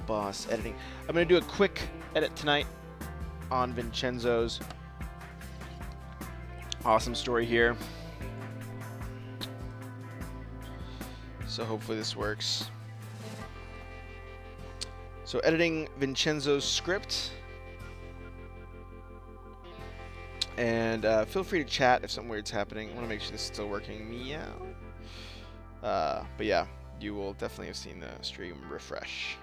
boss editing. I'm going to do a quick edit tonight on Vincenzo's awesome story here. So hopefully this works. So editing Vincenzo's script. And feel free to chat if something weird's happening. I want to make sure this is still working. Meow. But yeah, you will definitely have seen the stream refresh.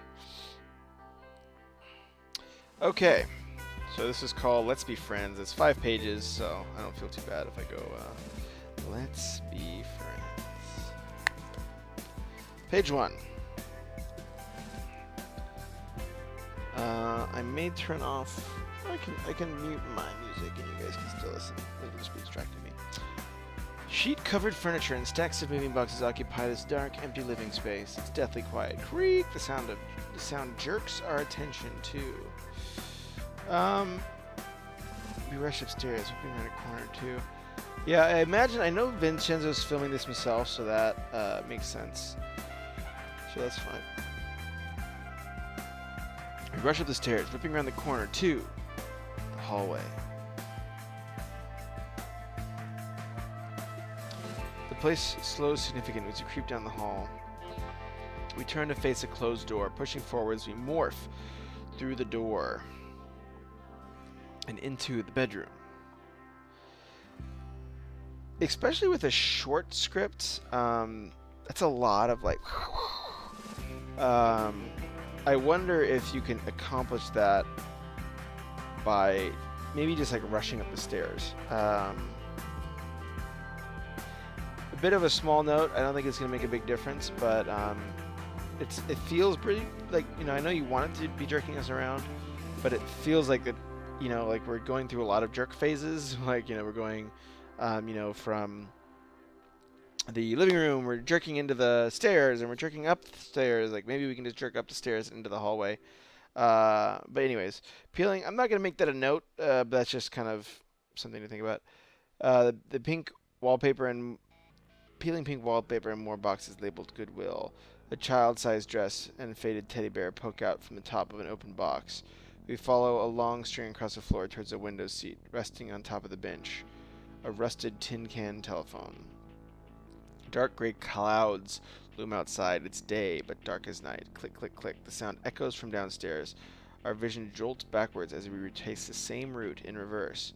Okay, so this is called Let's Be Friends. It's 5 pages, so I don't feel too bad if I go, Let's Be Friends. Page 1. I may turn off, I can mute my music and you guys can still listen. It'll just be distracting me. Sheet-covered furniture and stacks of moving boxes occupy this dark, empty living space. It's deathly quiet. Creak! The sound jerks our attention too. We rush upstairs, whipping around a corner too. Yeah, I know Vincenzo's filming this himself, so that makes sense. So that's fine. We rush up the stairs, whipping around the corner to the hallway. The place slows significantly as we creep down the hall. We turn to face a closed door. Pushing forwards, we morph through the door and into the bedroom. Especially with a short script, that's a lot of like... I wonder if you can accomplish that by maybe just like rushing up the stairs. A bit of a small note. I don't think it's going to make a big difference, but it feels pretty like, you know, I know you want it to be jerking us around, but it feels like that, you know, like we're going through a lot of jerk phases. Like, you know, we're going, you know, from the living room, we're jerking into the stairs, and we're jerking up the stairs. Like, maybe we can just jerk up the stairs into the hallway. But anyways, peeling. I'm not gonna make that a note, but that's just kind of something to think about. The pink wallpaper and peeling pink wallpaper and more boxes labeled Goodwill. A child-sized dress and faded teddy bear poke out from the top of an open box. We follow a long string across the floor towards a window seat, resting on top of the bench. A rusted tin can telephone. Dark gray clouds loom outside. It's day, but dark as night. Click, click, click. The sound echoes from downstairs. Our vision jolts backwards as we retrace the same route in reverse.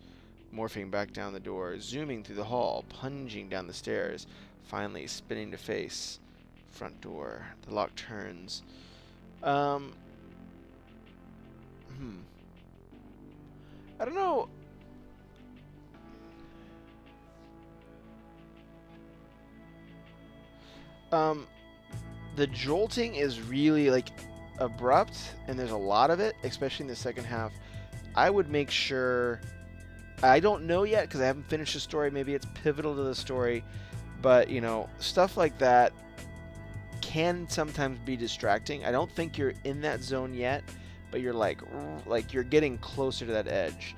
Morphing back down the door, zooming through the hall, plunging down the stairs, finally spinning to face front door. The lock turns. I don't know. The jolting is really like abrupt, and there's a lot of it, especially in the second half. I would make sure, I don't know yet because I haven't finished the story, maybe it's pivotal to the story, but you know, stuff like that can sometimes be distracting. I don't think you're in that zone yet, but you're like you're getting closer to that edge.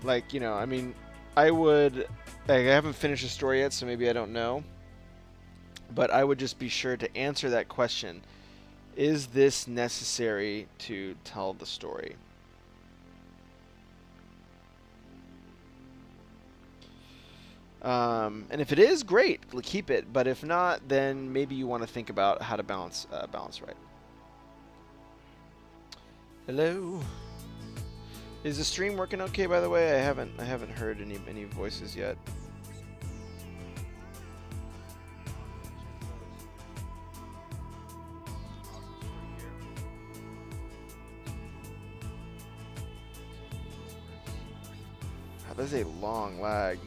Like, you know, I mean, I would, like, I haven't finished the story yet, so maybe I don't know, but I would just be sure to answer that question. Is this necessary to tell the story? And if it is, great, keep it. But if not, then maybe you want to think about how to balance right. Hello. Is the stream working okay? By the way, I haven't heard any voices yet. Wow, that's a long lag.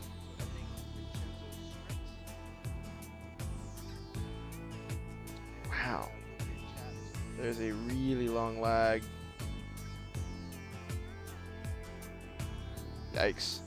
There's a really long lag. Yikes.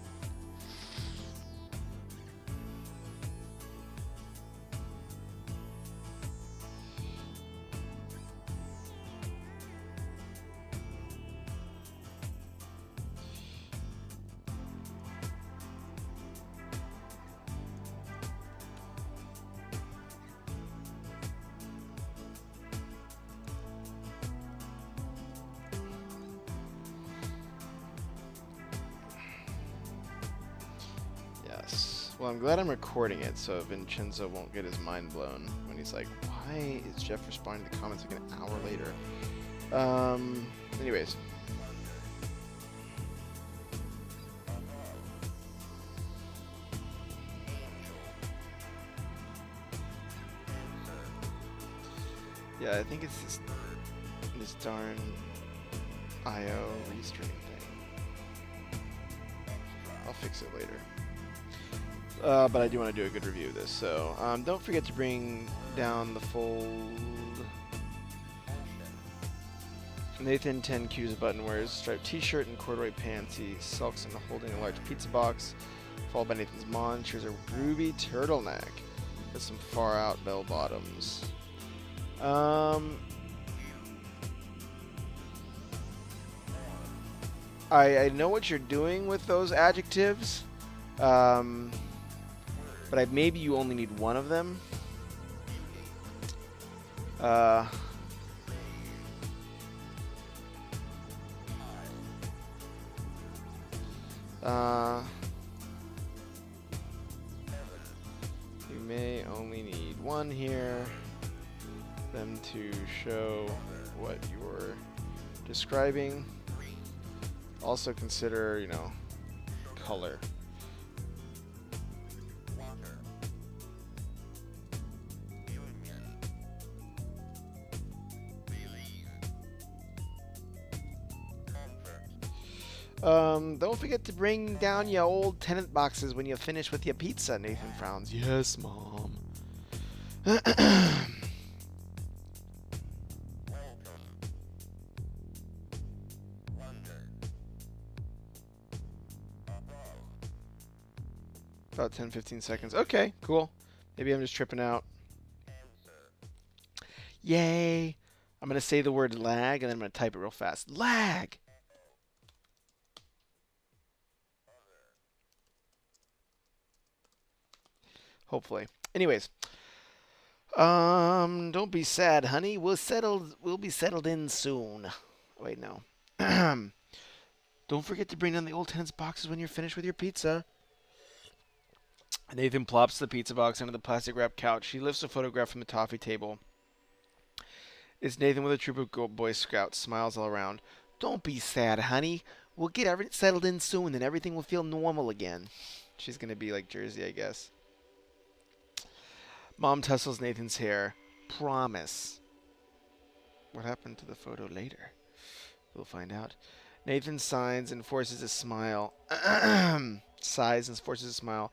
Well, I'm glad I'm recording it so Vincenzo won't get his mind blown when he's like, why is Jeff responding to comments like an hour later? Anyways. Yeah, I think it's this darn IO restring thing. I'll fix it later. But I do want to do a good review of this, so don't forget to bring down the fold. Nathan 10 Q's a button wears striped t-shirt and corduroy pants. He sulks and holding a large pizza box, followed by Nathan's mom. She wears a groovy turtleneck with some far out bell bottoms. I know what you're doing with those adjectives. But maybe you only need one of them. You may only need one here. Them to show what you're describing. Also consider, you know, color. Don't forget to bring down your old tenant boxes when you're finished with your pizza, Nathan frowns. Yes, Mom. About 10-15 seconds. Okay, cool. Maybe I'm just tripping out. Yay! I'm going to say the word lag, and then I'm going to type it real fast. Lag! Hopefully. Anyways. Don't be sad, honey. We'll be settled in soon. Wait, no. Don't forget to bring down the old tenant's boxes when you're finished with your pizza. Nathan plops the pizza box onto the plastic wrapped couch. He lifts a photograph from the toffee table. It's Nathan with a troop of Boy Scouts. Smiles all around. Don't be sad, honey. We'll get everything settled in soon, and everything will feel normal again. She's gonna be like Jersey, I guess. Mom tussles Nathan's hair. Promise. What happened to the photo later? We'll find out. Nathan signs and forces a smile. Sighs and forces a smile.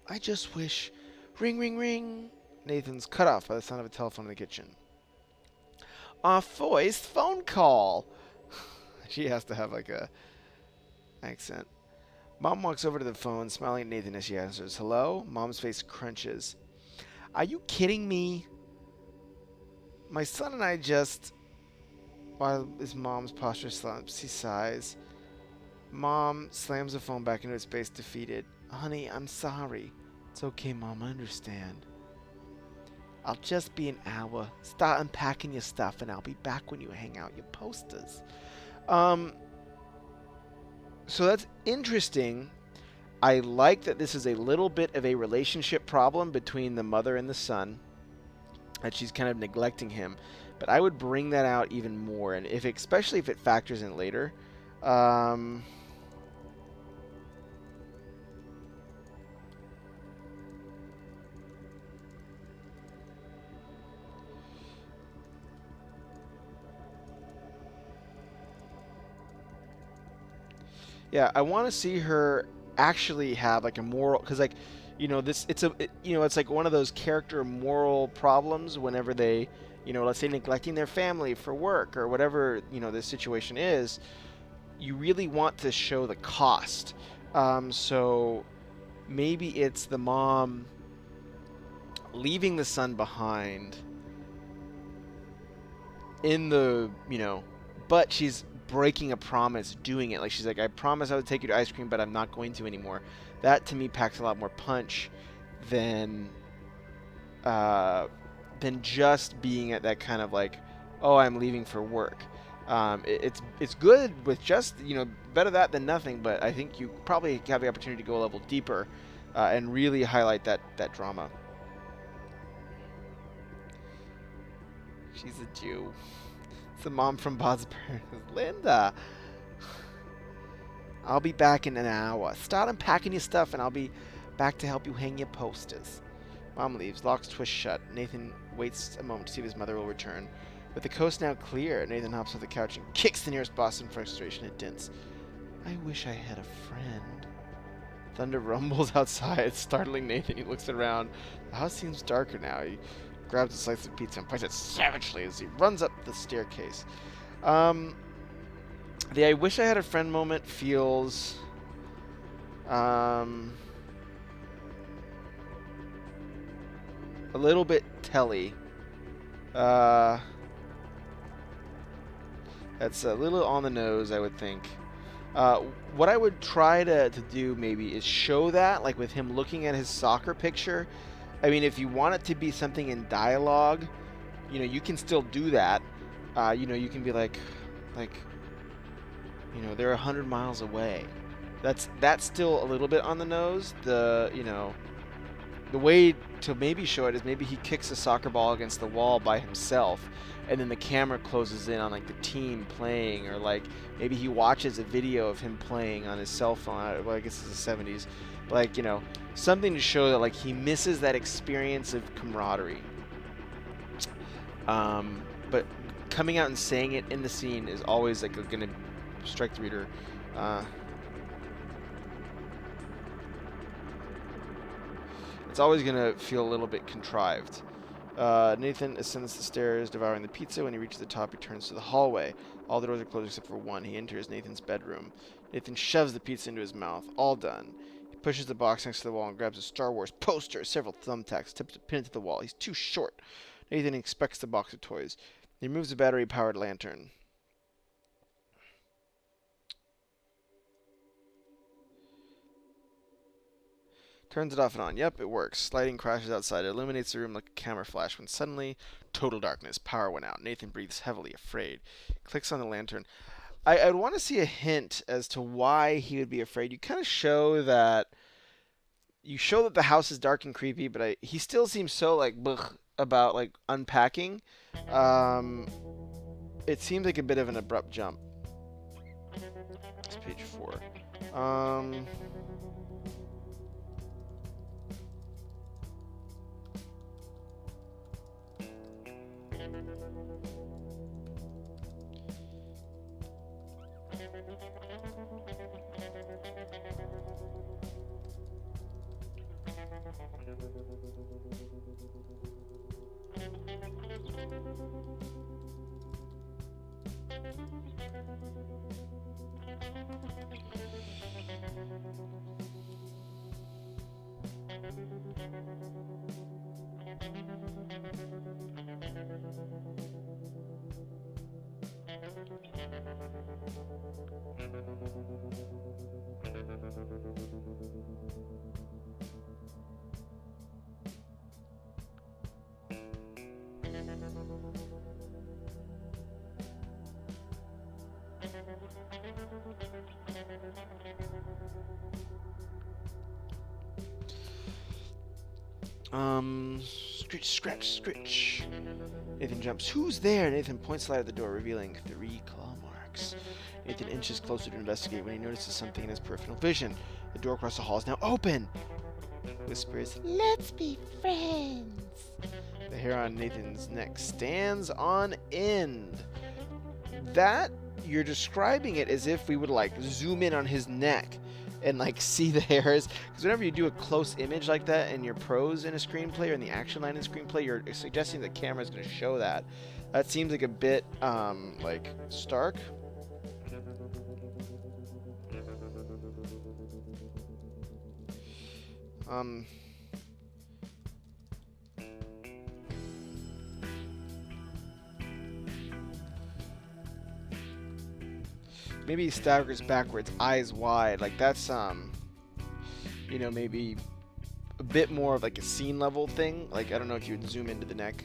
I just wish. Ring, ring, ring. Nathan's cut off by the sound of a telephone in the kitchen. A voiced phone call. She has to have like a accent. Mom walks over to the phone, smiling at Nathan as she answers. Hello? Mom's face crunches. Are you kidding me? My son and I just... While his mom's posture slumps, he sighs. Mom slams the phone back into its space, defeated. Honey, I'm sorry. It's okay, Mom. I understand. I'll just be an hour. Start unpacking your stuff, and I'll be back when you hang out your posters. So that's interesting. I like that this is a little bit of a relationship problem between the mother and the son. That she's kind of neglecting him. But I would bring that out even more, and especially if it factors in later. Yeah, I want to see her actually have like a moral, because like it's like one of those character moral problems whenever they, let's say neglecting their family for work or whatever, this situation is. You really want to show the cost. So maybe it's the mom leaving the son behind in the, but she's breaking a promise doing it. Like, she's like, I promise I would take you to ice cream, but I'm not going to anymore. That to me packs a lot more punch than just being at that kind of like, oh, I'm leaving for work. It's good with just, better that than nothing, but I think you probably have the opportunity to go a level deeper and really highlight that drama. She's a Jew. It's the mom from Bob's Burgers. Linda! I'll be back in an hour. Start unpacking your stuff and I'll be back to help you hang your posters. Mom leaves, locks twist shut. Nathan waits a moment to see if his mother will return. With the coast now clear, Nathan hops off the couch and kicks the nearest boss in frustration at Dents. I wish I had a friend. Thunder rumbles outside, startling Nathan. He looks around. The house seems darker now. He grabs a slice of pizza and bites it savagely as he runs up the staircase. The I wish I had a friend moment feels a little bit telly. That's a little on the nose, I would think. What I would try to do maybe is show that, like with him looking at his soccer picture. I mean, if you want it to be something in dialogue, you can still do that. You can be like, they're 100 miles away. That's still a little bit on the nose. The way to maybe show it is maybe he kicks a soccer ball against the wall by himself, and then the camera closes in on like the team playing, or like maybe he watches a video of him playing on his cell phone. Well, I guess it's the 70s. But like, something to show that like he misses that experience of camaraderie. But coming out and saying it in the scene is always like going to strike the reader. It's always going to feel a little bit contrived. Nathan ascends the stairs, devouring the pizza. When he reaches the top, he turns to the hallway. All the doors are closed except for one. He enters Nathan's bedroom. Nathan shoves the pizza into his mouth. All done. He pushes the box next to the wall and grabs a Star Wars poster, several thumbtacks, tips a pin into the wall. He's too short. Nathan inspects the box of toys. He removes the battery-powered lantern. Turns it off and on. Yep, it works. Lighting crashes outside. It illuminates the room like a camera flash when suddenly, total darkness. Power went out. Nathan breathes heavily, afraid. Clicks on the lantern. I'd want to see a hint as to why he would be afraid. You kind of show that... You show that the house is dark and creepy, but he still seems so, like, blech about, like, unpacking. It seems like a bit of an abrupt jump. It's page 4. Scritch, scratch, scritch. Nathan jumps. Who's there? Nathan points the light at the door, revealing 3 claw marks. Nathan inches closer to investigate when he notices something in his peripheral vision. The door across the hall is now open. Whispers, "Let's be friends." The hair on Nathan's neck stands on end. That, you're describing it as if we would like zoom in on his neck and like see the hairs. Because whenever you do a close image like that in your prose in a screenplay or in the action line in a screenplay, you're suggesting the camera is going to show that. That seems like a bit like stark. Maybe he staggers backwards, eyes wide. Like that's you know, maybe a bit more of like a scene level thing. Like I don't know if you would zoom into the neck.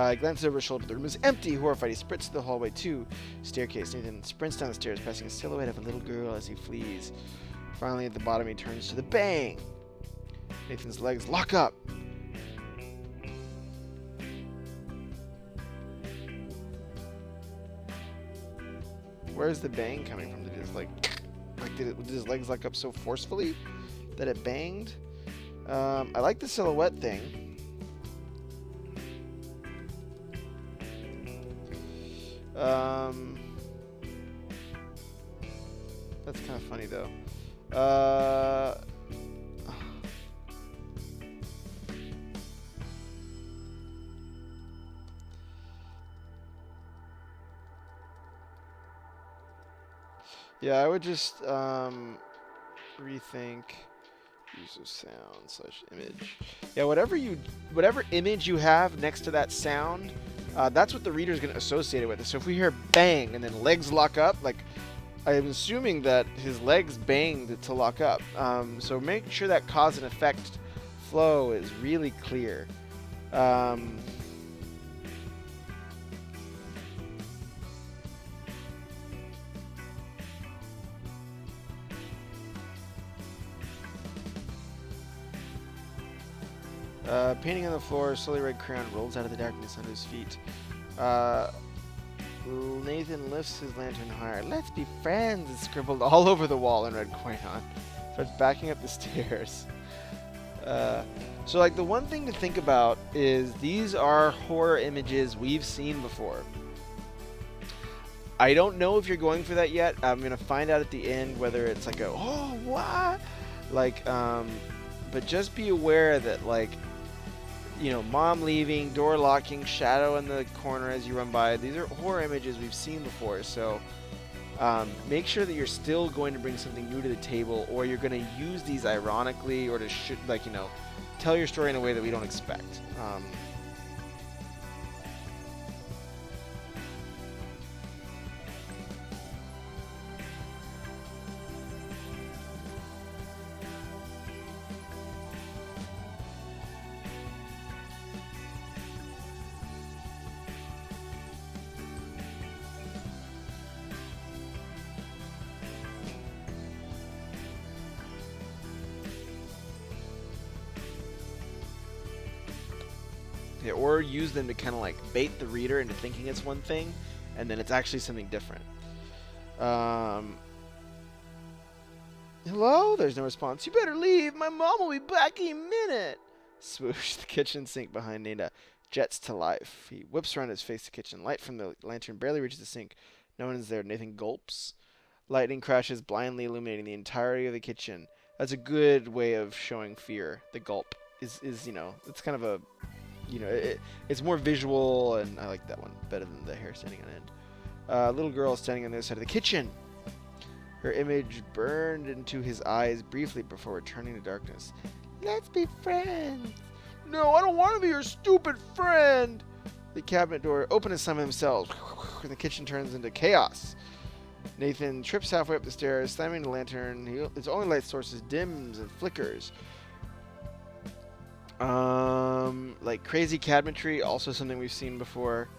He glances over his shoulder, but the room is empty. Horrified, he sprints to the hallway to staircase. Nathan sprints down the stairs, passing a silhouette of a little girl as he flees. Finally, at the bottom, he turns to the bang. Nathan's legs lock up. Where's the bang coming from? Did his legs lock up so forcefully that it banged? I like the silhouette thing. That's kind of funny though. Yeah, I would just rethink use of sound / image. Yeah, whatever image you have next to that sound, that's what the reader is going to associate it with. So if we hear bang and then legs lock up, like I'm assuming that his legs banged to lock up. So make sure that cause and effect flow is really clear. Painting on the floor, slowly red crayon rolls out of the darkness under his feet. Nathan lifts his lantern higher. Let's be friends is scribbled all over the wall in red crayon. Starts backing up the stairs. So like the one thing to think about is these are horror images we've seen before. I don't know if you're going for that yet. I'm going to find out at the end whether it's like a, oh, what? Like, but just be aware that like, you know, mom leaving, door locking, shadow in the corner as you run by. These are horror images we've seen before. So make sure that you're still going to bring something new to the table, or you're going to use these ironically, or to like, you know, tell your story in a way that we don't expect. Or use them to kind of like bait the reader into thinking it's one thing, and then it's actually something different. Hello? There's no response. You better leave. My mom will be back in a minute. Swoosh. The kitchen sink behind Nada jets to life. He whips around his face to the kitchen. Light from the lantern barely reaches the sink. No one is there. Nathan gulps. Lightning crashes, blindly illuminating the entirety of the kitchen. That's a good way of showing fear. The gulp is you know, it's kind of a, you know, it's more visual, and I like that one better than the hair standing on end. Little girl standing on the other side of the kitchen. Her image burned into his eyes briefly before returning to darkness. Let's be friends. No, I don't want to be your stupid friend. The cabinet door opened to summon themselves, and the kitchen turns into chaos. Nathan trips halfway up the stairs, slamming the lantern. His only light source dims and flickers. Like crazy cabinetry, also something we've seen before.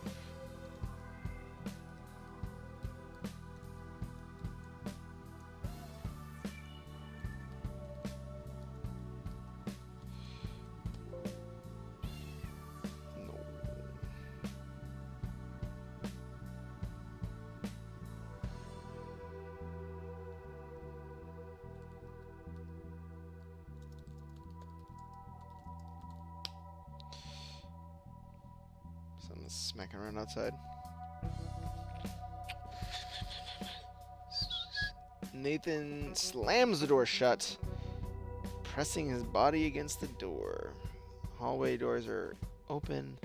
Something's smacking around outside. Nathan slams the door shut, pressing his body against the door. Hallway doors are open.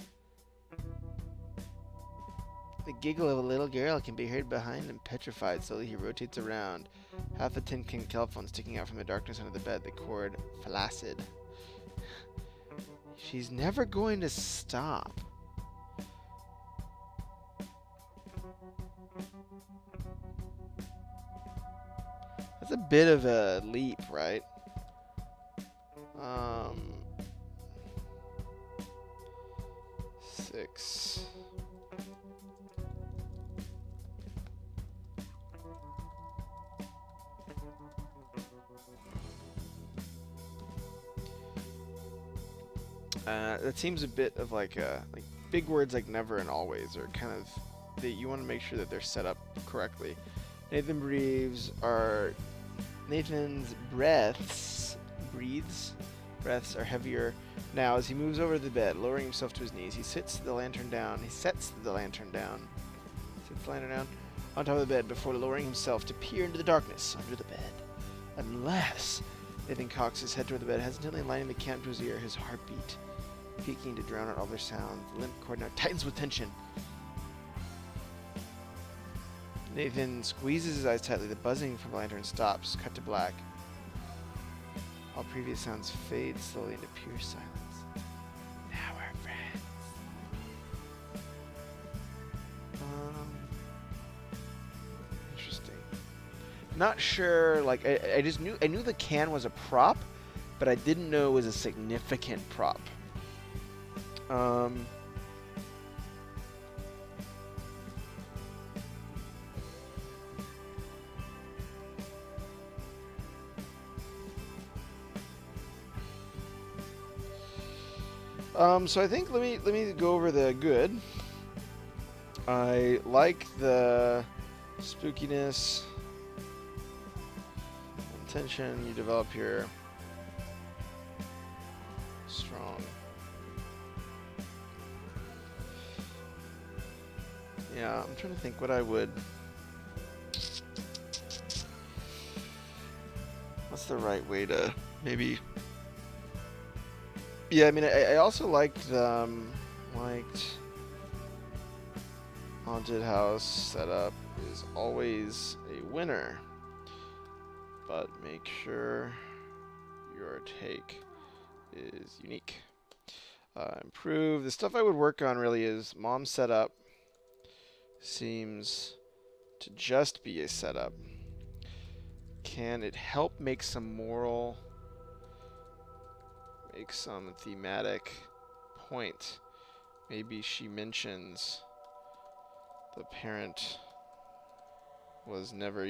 The giggle of a little girl can be heard behind him, petrified. Slowly he rotates around. Half a tin can telephone sticking out from the darkness under the bed, the cord flaccid. She's never going to stop. That's a bit of a leap, right? 6. That seems a bit of like big words like never and always are kind of you want to make sure that they're set up correctly. Nathan's breaths are heavier now as he moves over to the bed, lowering himself to his knees. He sets the lantern down on top of the bed before lowering himself to peer into the darkness under the bed. Unless Nathan cocks his head toward the bed, hesitantly lining the candle to his ear, his heartbeat peaking to drown out all their sounds. The limp cord now tightens with tension. Nathan squeezes his eyes tightly. The buzzing from the lantern stops. Cut to black. All previous sounds fade slowly into pure silence. Now we're friends. Interesting. Not sure. Like I just knew the can was a prop, but I didn't know it was a significant prop. So I think let me go over the good. I like the spookiness and tension you develop here. Strong. Yeah, I'm trying to think what I would. What's the right way to maybe? Yeah, I mean, I also liked haunted house setup is always a winner, but make sure your take is unique. Improve. The stuff I would work on really is mom setup seems to just be a setup. Can it help make some moral, make some thematic point? Maybe she mentions the parent was never,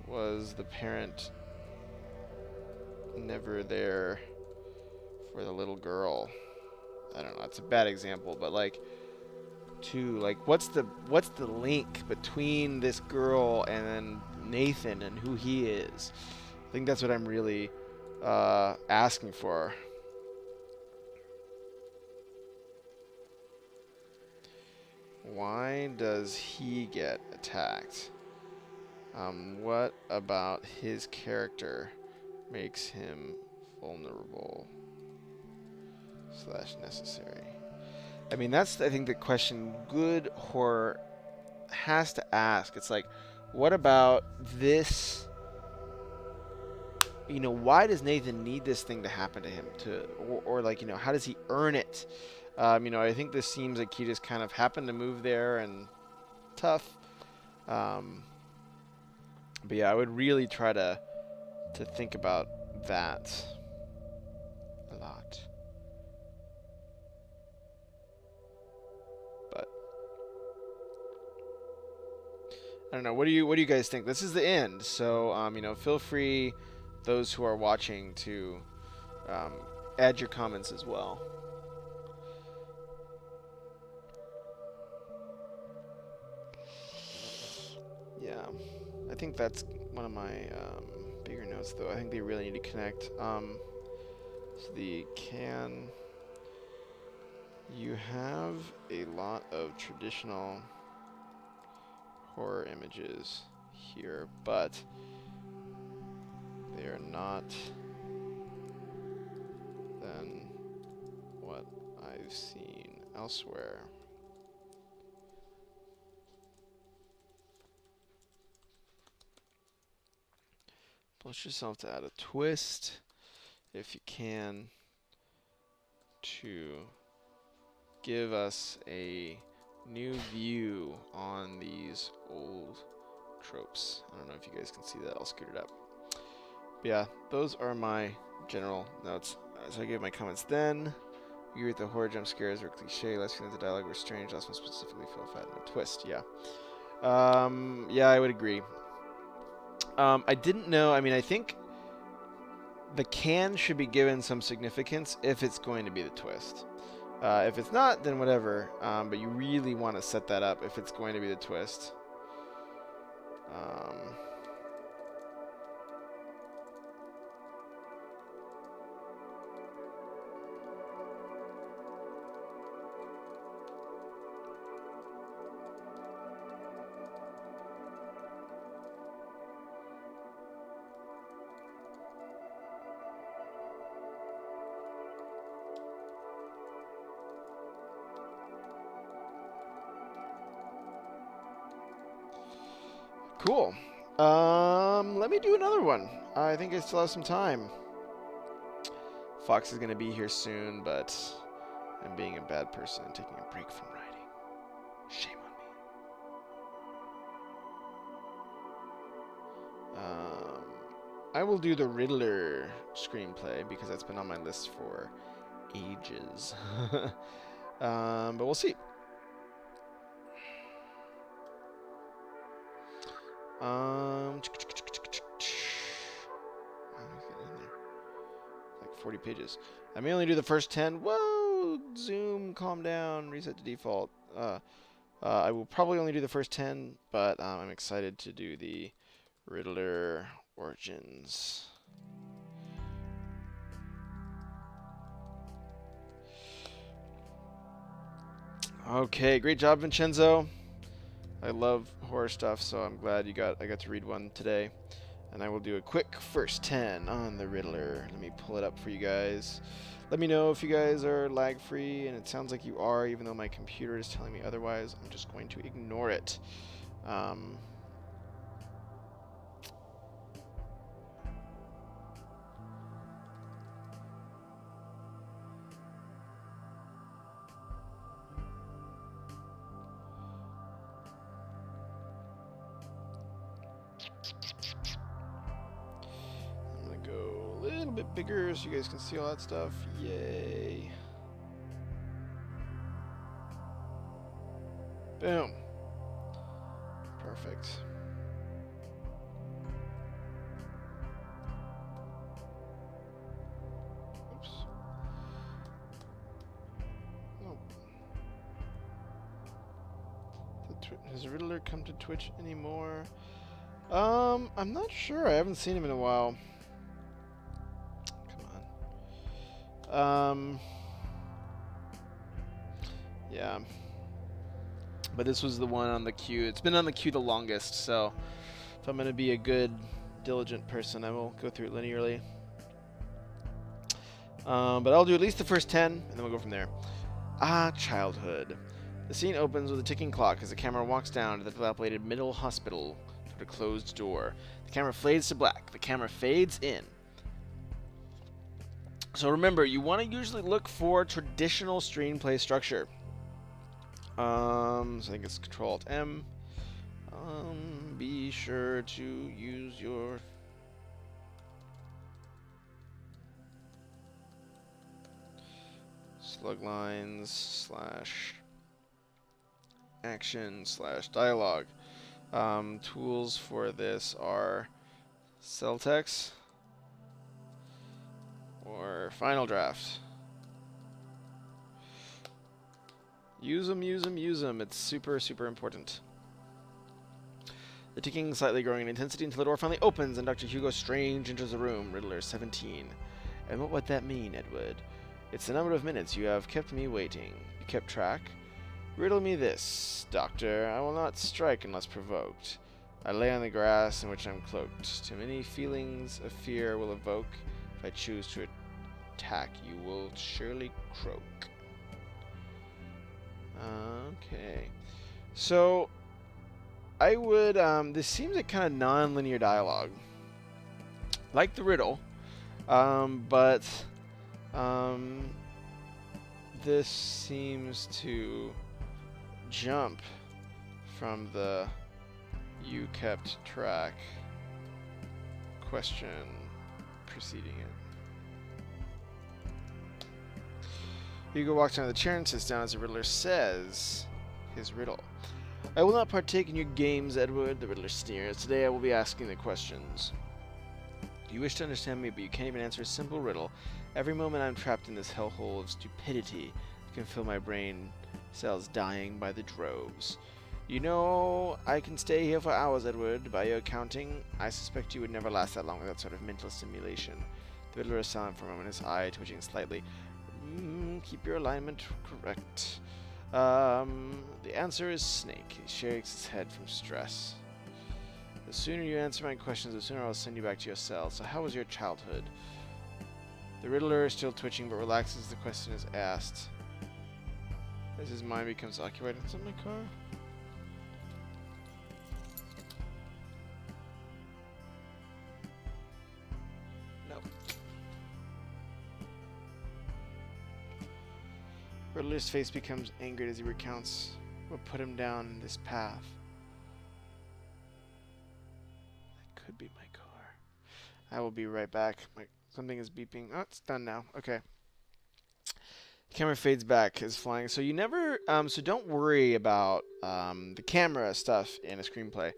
was the parent never there for the little girl? I don't know, it's a bad example, but what's the link between this girl and Nathan and who he is? I think that's what I'm really asking for. Why does he get attacked? What about his character makes him vulnerable / necessary? I mean, that's, I think, the question good horror has to ask. It's like, what about this? Why does Nathan need this thing to happen to him? Or how does he earn it? I think this seems like he just kind of happened to move there and tough. But yeah, I would really try to think about that a lot. But I don't know. What do you guys think? This is the end, so feel free, those who are watching, to add your comments as well. Yeah, I think that's one of my bigger notes, though. I think they really need to connect. So the can. You have a lot of traditional horror images here, but they are not than what I've seen elsewhere. Push yourself to add a twist, if you can, to give us a new view on these old tropes. I don't know if you guys can see that. I'll scoot it up. But yeah, those are my general notes. So I gave my comments then. You agree with the horror jump scares were cliche, less feelings of dialogue were strange, last one specifically felt fat in a twist. Yeah. Yeah, I would agree. I didn't know. I mean, I think the can should be given some significance if it's going to be the twist. If it's not, then whatever. But you really want to set that up if it's going to be the twist. Cool. Let me do another one. I think I still have some time. Fox is going to be here soon, but I'm being a bad person and taking a break from writing. Shame on me. I will do the Riddler screenplay because that's been on my list for ages. But we'll see. Like 40 pages. I may only do the first 10. Whoa! Zoom, calm down, reset to default. I will probably only do the first 10, but I'm excited to do the Riddler origins. Okay, great job, Vincenzo. I love horror stuff, so I'm glad I got to read one today. And I will do a quick first 10 on the Riddler. Let me pull it up for you guys. Let me know if you guys are lag free, and it sounds like you are, even though my computer is telling me otherwise. I'm just going to ignore it. Bit bigger so you guys can see all that stuff. Yay. Boom. Perfect. Oops. Nope. Has Riddler come to Twitch anymore? I'm not sure. I haven't seen him in a while. Yeah. But this was the one on the queue. It's been on the queue the longest, so if I'm going to be a good, diligent person, I will go through it linearly. But I'll do at least the first 10, and then we'll go from there. Childhood. The scene opens with a ticking clock as the camera walks down to the dilapidated middle hospital toward a closed door. The camera fades to black. The camera fades in. So remember, you want to usually look for traditional screenplay structure. So I think it's Control-Alt-M. Be sure to use your slug lines / action / dialogue. Tools for this are Celtex or Final Draft. Use them, use them, use them. It's super, super important. The ticking slightly growing in intensity until the door finally opens and Dr. Hugo Strange enters the room. Riddler 17. And what would that mean, Edward? It's the number of minutes you have kept me waiting. You kept track? Riddle me this, Doctor. I will not strike unless provoked. I lay on the grass in which I'm cloaked. Too many feelings of fear will evoke. If I choose to attack, you will surely croak. Okay. So, I would, this seems like kind of non-linear dialogue. Like the riddle. But, this seems to jump from the you kept track question preceding it. Hugo walks under the chair and sits down as the Riddler says his riddle. I will not partake in your games, Edward, the Riddler sneers. Today I will be asking the questions. You wish to understand me, but you can't even answer a simple riddle. Every moment I'm trapped in this hellhole of stupidity that can feel my brain cells dying by the droves. You know, I can stay here for hours, Edward. By your counting, I suspect you would never last that long with that sort of mental stimulation. The Riddler is silent for a moment, his eye twitching slightly. Keep your alignment correct. The answer is snake. He shakes his head from stress. The sooner you answer my questions, the sooner I'll send you back to your cell. So how was your childhood? The Riddler is still twitching, but relaxes as the question is asked. As his mind becomes occupied inside my car. Riddler's face becomes angered as he recounts what put him down this path. That could be my car. I will be right back. Something is beeping. Oh, it's done now. Okay. The camera fades back as flying. So you never, so don't worry about the camera stuff in a screenplay.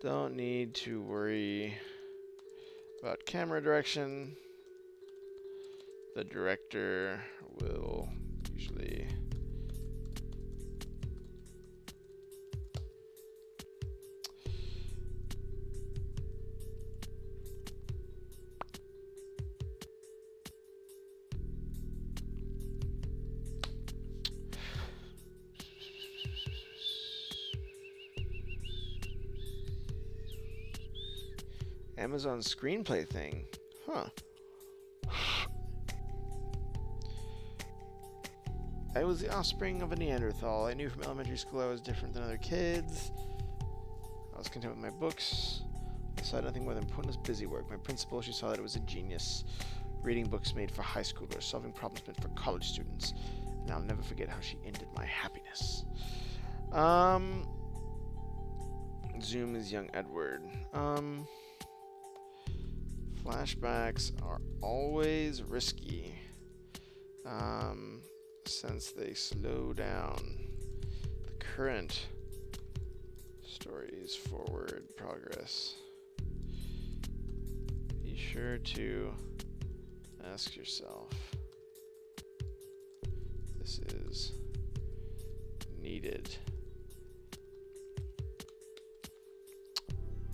Don't need to worry about camera direction. The director will usually Amazon screenplay thing. Huh. I was the offspring of a Neanderthal. I knew from elementary school I was different than other kids. I was content with my books. I saw nothing more than pointless busy work. My principal, she saw that it was a genius. Reading books made for high schoolers, solving problems meant for college students. And I'll never forget how she ended my happiness. Zoom is young Edward. Flashbacks are always risky. Since they slow down the current story's forward progress. Be sure to ask yourself, this is needed.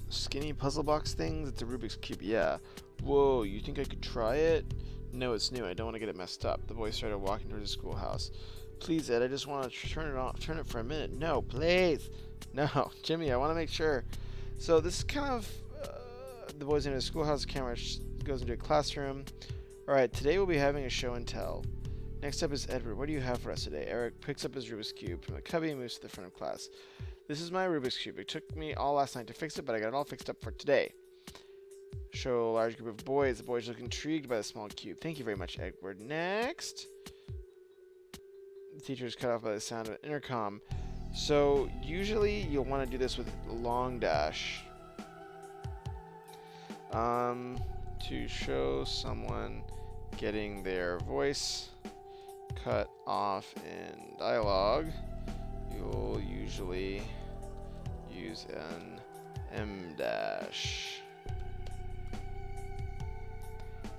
Skinny puzzle box things? It's a Rubik's Cube. Yeah. Whoa, you think I could try it? No, it's new. I don't want to get it messed up. The boy started walking towards the schoolhouse. Please, Ed, I just want to turn it off. Turn it for a minute. No, please. No, Jimmy, I want to make sure. So this is kind of the boy's in a schoolhouse. Camera goes into a classroom. All right, today we'll be having a show and tell. Next up is Edward. What do you have for us today? Eric picks up his Rubik's Cube from the cubby and moves to the front of class. This is my Rubik's Cube. It took me all last night to fix it, but I got it all fixed up for today. Show a large group of boys. The boys look intrigued by the small cube. Thank you very much, Edward. Next. The teacher is cut off by the sound of an intercom. So usually you'll want to do this with a long dash. To show someone getting their voice cut off in dialogue, you'll usually use an M dash.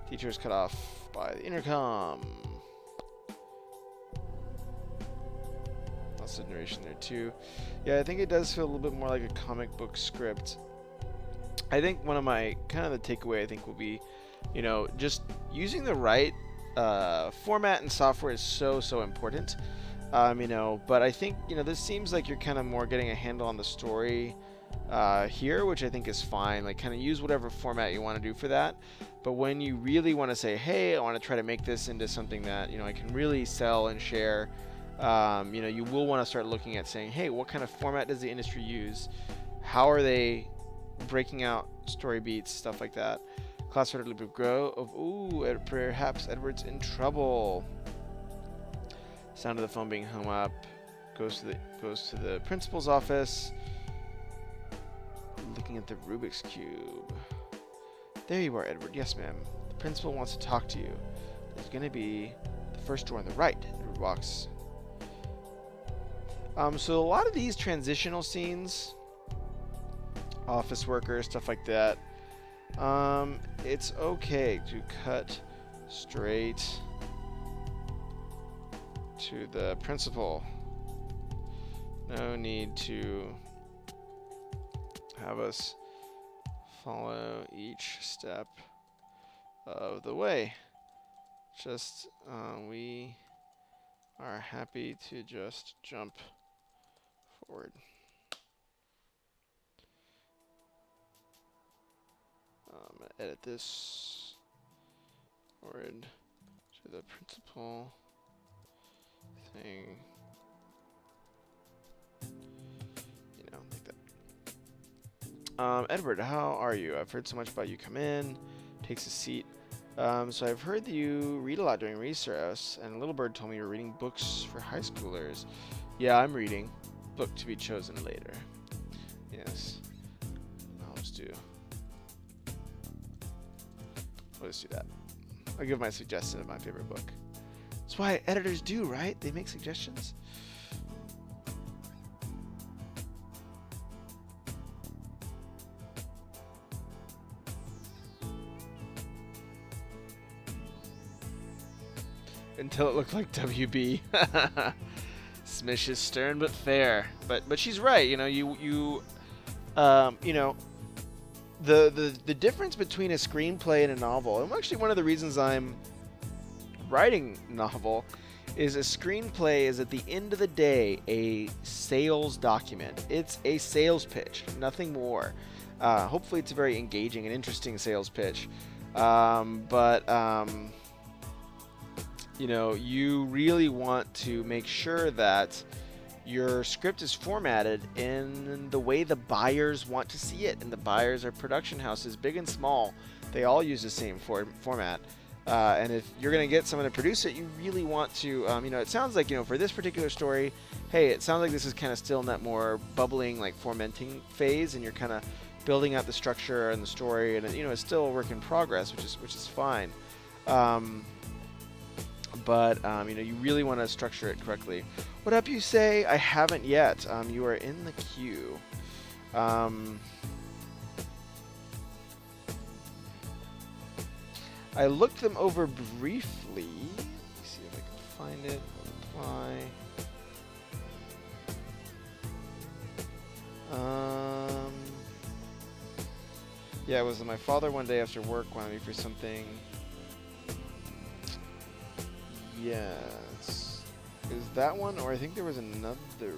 Teacher is cut off by the intercom. Lots of narration there too. Yeah, I think it does feel a little bit more like a comic book script. I think one of my kind of the takeaway I think will be, you know, just using the right format and software is so important. You know, but I think, you know, this seems like you're kind of more getting a handle on the story here, which I think is fine. Like, kind of use whatever format you want to do for that. But when you really want to say, hey, I want to try to make this into something that, you know, I can really sell and share, you know, you will want to start looking at saying, hey, what kind of format does the industry use? How are they breaking out story beats, stuff like that. Class order loop of grow of, ooh, perhaps Edward's in trouble. Sound of the phone being hung up. Goes to the principal's office. Looking at the Rubik's Cube. There you are, Edward. Yes, ma'am. The principal wants to talk to you. There's going to be the first door on the right. Edward walks. So a lot of these transitional scenes, office workers, stuff like that, it's okay to cut straight to the principal. No need to have us follow each step of the way. Just, we are happy to just jump forward. I'm going to edit this forward to the principal thing. You know, like that. Edward, how are you? I've heard so much about you. Come in. Takes a seat. So I've heard that you read a lot during recess, and Little Bird told me you were reading books for high schoolers. Yeah, I'm reading. Book to be chosen later. Yes. Let's do that. I'll give my suggestion of my favorite book. That's why editors do, right? They make suggestions. Until it looked like WB. Smish is stern but fair. But she's right. You know, you know, the difference between a screenplay and a novel, and actually one of the reasons I'm writing a novel, is a screenplay is at the end of the day a sales document. It's a sales pitch, nothing more. Hopefully it's a very engaging and interesting sales pitch. You know, you really want to make sure that your script is formatted in the way the buyers want to see it. And the buyers are production houses, big and small. They all use the same format. And if you're going to get someone to produce it, you really want to, you know, it sounds like, you know, for this particular story, hey, it sounds like this is kind of still in that more bubbling, like fermenting phase, and you're kind of building out the structure and the story, and, you know, it's still a work in progress, which is fine. You know, you really want to structure it correctly. What up, you say? I haven't yet. You are in the queue. I looked them over briefly. Let me see if I can find it. Apply. Yeah, it was my father one day after work wanted me for something. Yes. Is that one, or I think there was another one.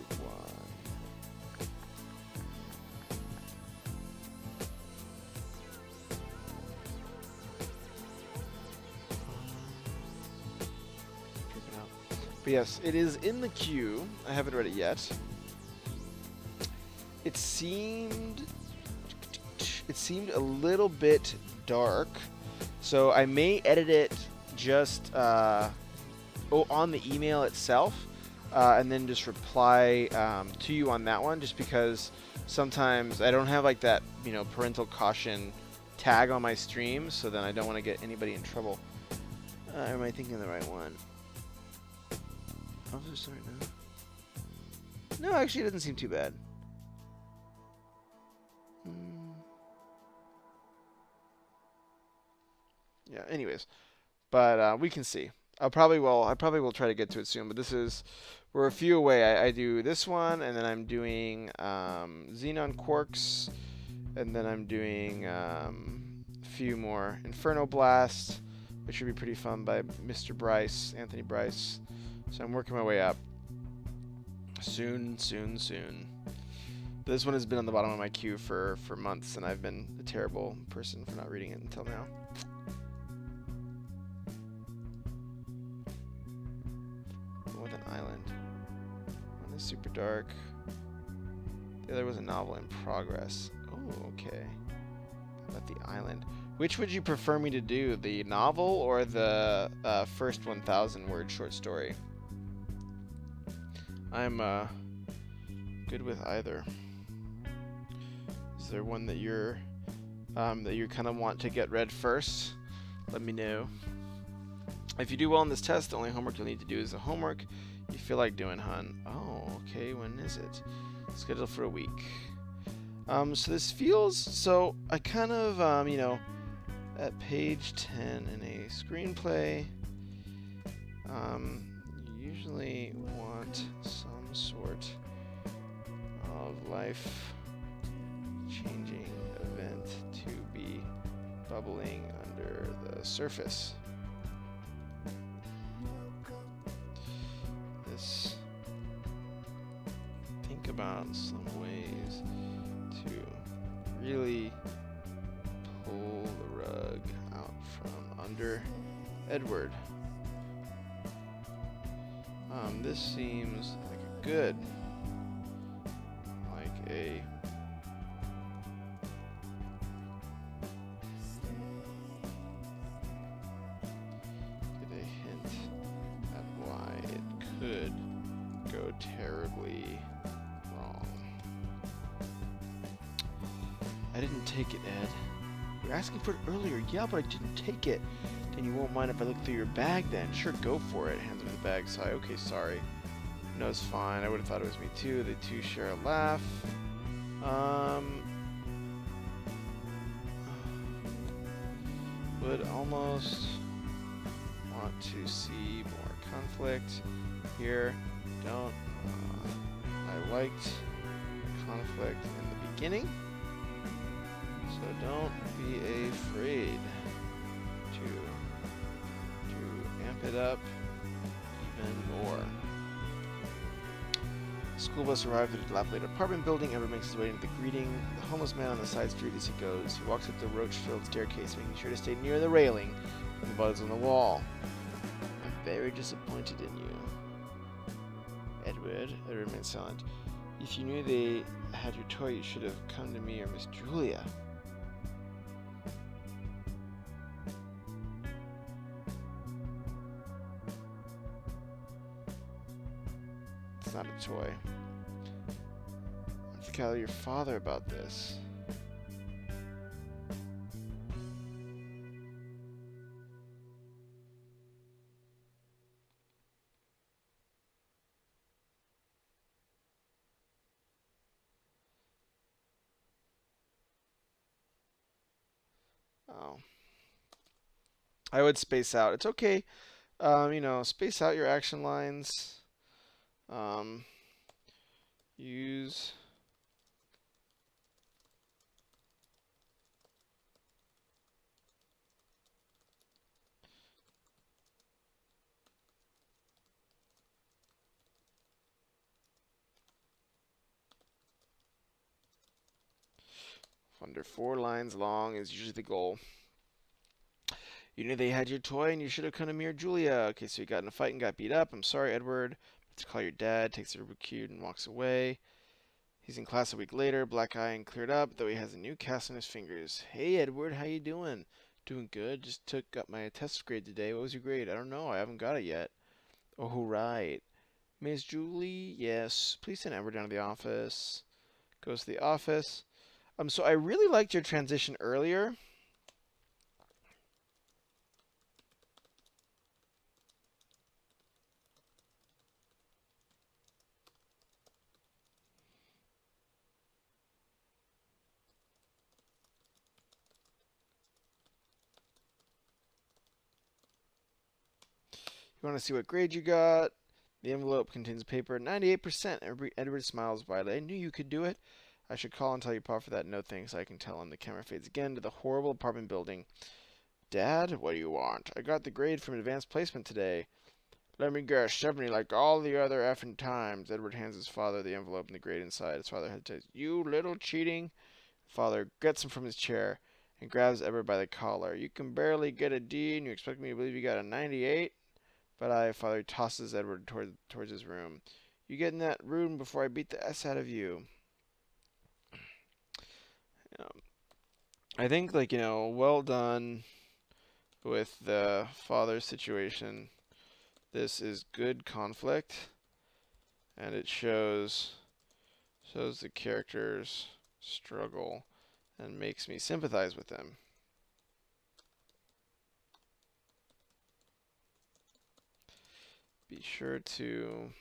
But yes, it is in the queue. I haven't read it yet. It seemed a little bit dark, so I may edit it just on the email itself, and then just reply to you on that one, just because sometimes I don't have like that, you know, parental caution tag on my stream, so then I don't want to get anybody in trouble. Am I thinking the right one? I'm just sorry, no. No, actually, it doesn't seem too bad. Yeah. Anyways, but we can see. I probably will try to get to it soon. But we're a few away. I do this one, and then I'm doing Xenon Quarks, and then I'm doing a few more Inferno Blast, which should be pretty fun, by Mr. Bryce, Anthony Bryce. So I'm working my way up. Soon. This one has been on the bottom of my queue for months, and I've been a terrible person for not reading it until now. With an island. One is super dark. The other was a novel in progress. Oh, okay. How about the island? Which would you prefer me to do, the novel or the first 1,000 word short story? I'm good with either. Is there one that you're that you kind of want to get read first? Let me know. If you do well on this test, the only homework you'll need to do is the homework you feel like doing, hun. Oh, okay. When is it? Scheduled for a week. So this feels so. I kind of you know, at page 10 in a screenplay, you usually want some sort of life-changing event to be bubbling under the surface. This, think about some ways to really pull the rug out from under Edward. This seems like a good, like a hint at why it could go terribly wrong. I didn't take it, Ed. You were asking for it earlier. Yeah, but I didn't take it. Then you won't mind if I look through your bag then? Sure, go for it. Hands over the bag. Sigh. Okay, sorry. No, it's fine. I would have thought it was me too. They two share a laugh. Would almost want to see more conflict here. Don't. I liked conflict in the beginning. So don't be afraid to amp it up even more. School bus arrived at a dilapidated apartment building. Edward makes his way into the greeting. The homeless man on the side street as he goes. He walks up the roach-filled staircase, making sure to stay near the railing and the buttons on the wall. I'm very disappointed in you, Edward. Edward remained silent. If you knew they had your toy, you should have come to me or Miss Julia. It's not a toy. Let's tell your father about this. Oh. I would space out. It's okay. You know, space out your action lines. Use under 4 lines long is usually the goal. You knew they had your toy and you should have come to me or Julia. Okay, so you got in a fight and got beat up. I'm sorry, Edward. Let's call your dad. Takes a rubber cube and walks away. He's in class a week later, black eye and cleared up, though he has a new cast on his fingers. Hey, Edward, how you doing? Doing good. Just got my test grade today. What was your grade? I don't know. I haven't got it yet. Oh, right. Miss Julie? Yes. Please send Edward down to the office. Goes to the office. So I really liked your transition earlier. You want to see what grade you got? The envelope contains paper. 98%. Edward smiles widely. I knew you could do it. I should call and tell your pa for that. No thanks. I can tell him. The camera fades again to the horrible apartment building. Dad, what do you want? I got the grade from advanced placement today. Let me guess, 70 like all the other effing times. Edward hands his father the envelope and the grade inside. His father hesitates. You little cheating. Father gets him from his chair and grabs Edward by the collar. You can barely get a D and you expect me to believe you got a 98? But Father tosses Edward towards his room. You get in that room before I beat the S out of you. I think, like, well done with the father situation. This is good conflict, and it shows the characters struggle and makes me sympathize with them. Be sure to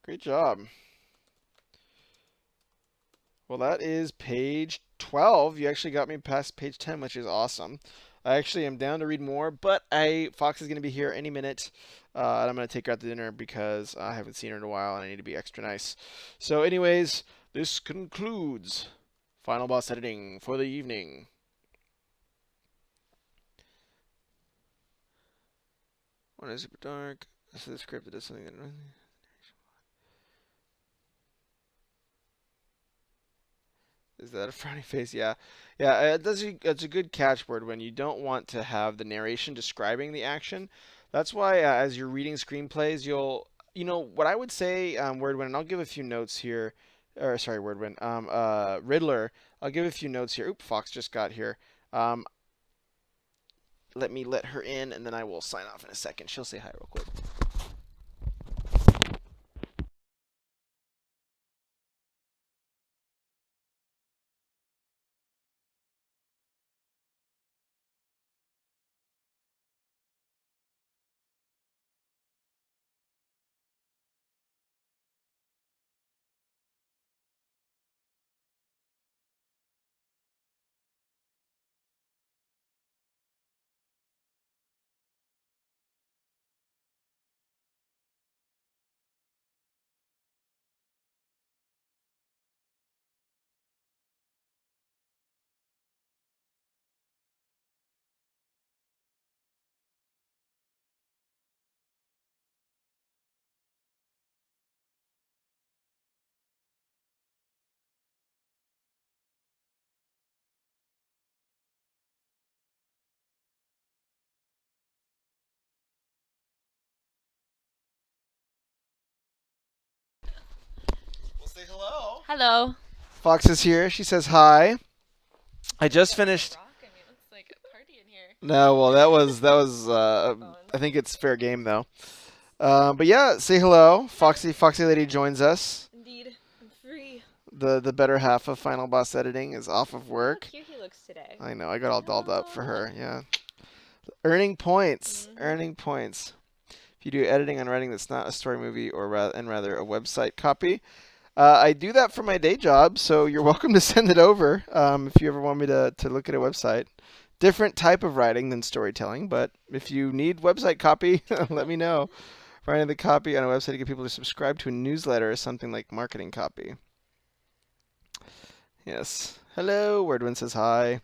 great job. Well, that is page 12. You actually got me past page 10, which is awesome. I actually am down to read more, but Fox is going to be here any minute, and I'm going to take her out to dinner because I haven't seen her in a while, and I need to be extra nice. So anyways, this concludes Final Boss Editing for the evening. When it's super dark, this is the script that does something that... Is that a frowny face? Yeah. Yeah, it's a good catchword when you don't want to have the narration describing the action. That's why as you're reading screenplays, what I would say, Wordwin, and I'll give a few notes here, or sorry, Wordwin, Riddler, I'll give a few notes here. Oop, Fox just got here. Let me let her in, and then I will sign off in a second. She'll say hi real quick. Say hello. Hello. Fox is here. She says hi. I just finished. It's like a party in here. No, well, that was. I think it's fair game though. But yeah, say hello. Foxy Lady joins us. Indeed, I'm free. The better half of Final Boss Editing is off of work. How cute he looks today. I know. I got all dolled up for her. Yeah. Earning points. Mm-hmm. Earning points. If you do editing on writing that's not a story movie or rather a website copy. I do that for my day job, so you're welcome to send it over if you ever want me to look at a website. Different type of writing than storytelling, but if you need website copy, let me know. Writing the copy on a website to get people to subscribe to a newsletter or something like marketing copy. Yes. Hello, Wordwin says hi.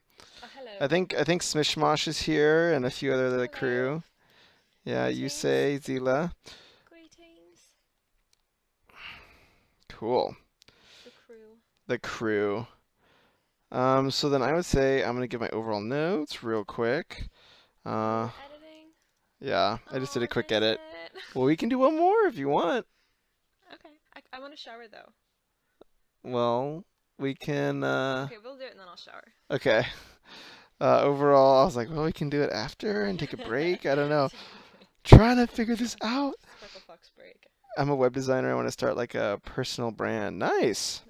Hello. I think Smishmosh is here and a few other of the crew. Yeah, Greetings. You say Zila. Greetings. Cool. The crew. So then I would say I'm gonna give my overall notes real quick. Editing. Yeah, I just did a quick edit. It. Well, we can do one more if you want. Okay. I want to shower though. Well, we can. Okay, we'll do it and then I'll shower. Okay. Overall, I was like, well, we can do it after and take a break. I don't know. Trying to figure this out. Sparkle Fox break. I'm a web designer. I want to start like a personal brand. Nice.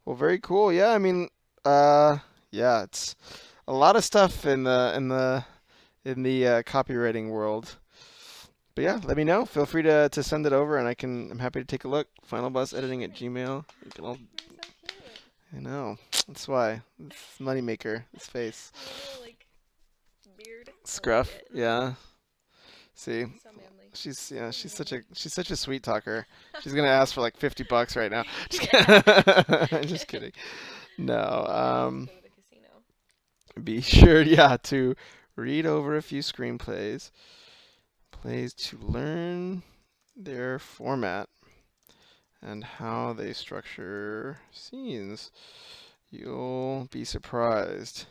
Well, very cool. Yeah, I mean, yeah, it's a lot of stuff in the copywriting world. But yeah, let me know. Feel free to send it over, and I'm happy to take a look. FinalBossEditing@gmail. You can all. I know. That's why. It's moneymaker. His face. Little, like, beard. Scruff. Like yeah. See. So manly. She's she's such a sweet talker. She's gonna ask for like $50 right now. Just kidding. Just kidding. No. Let's go to the casino. Be sure, yeah, to read over a few screenplays, plays to learn their format and how they structure scenes. You'll be surprised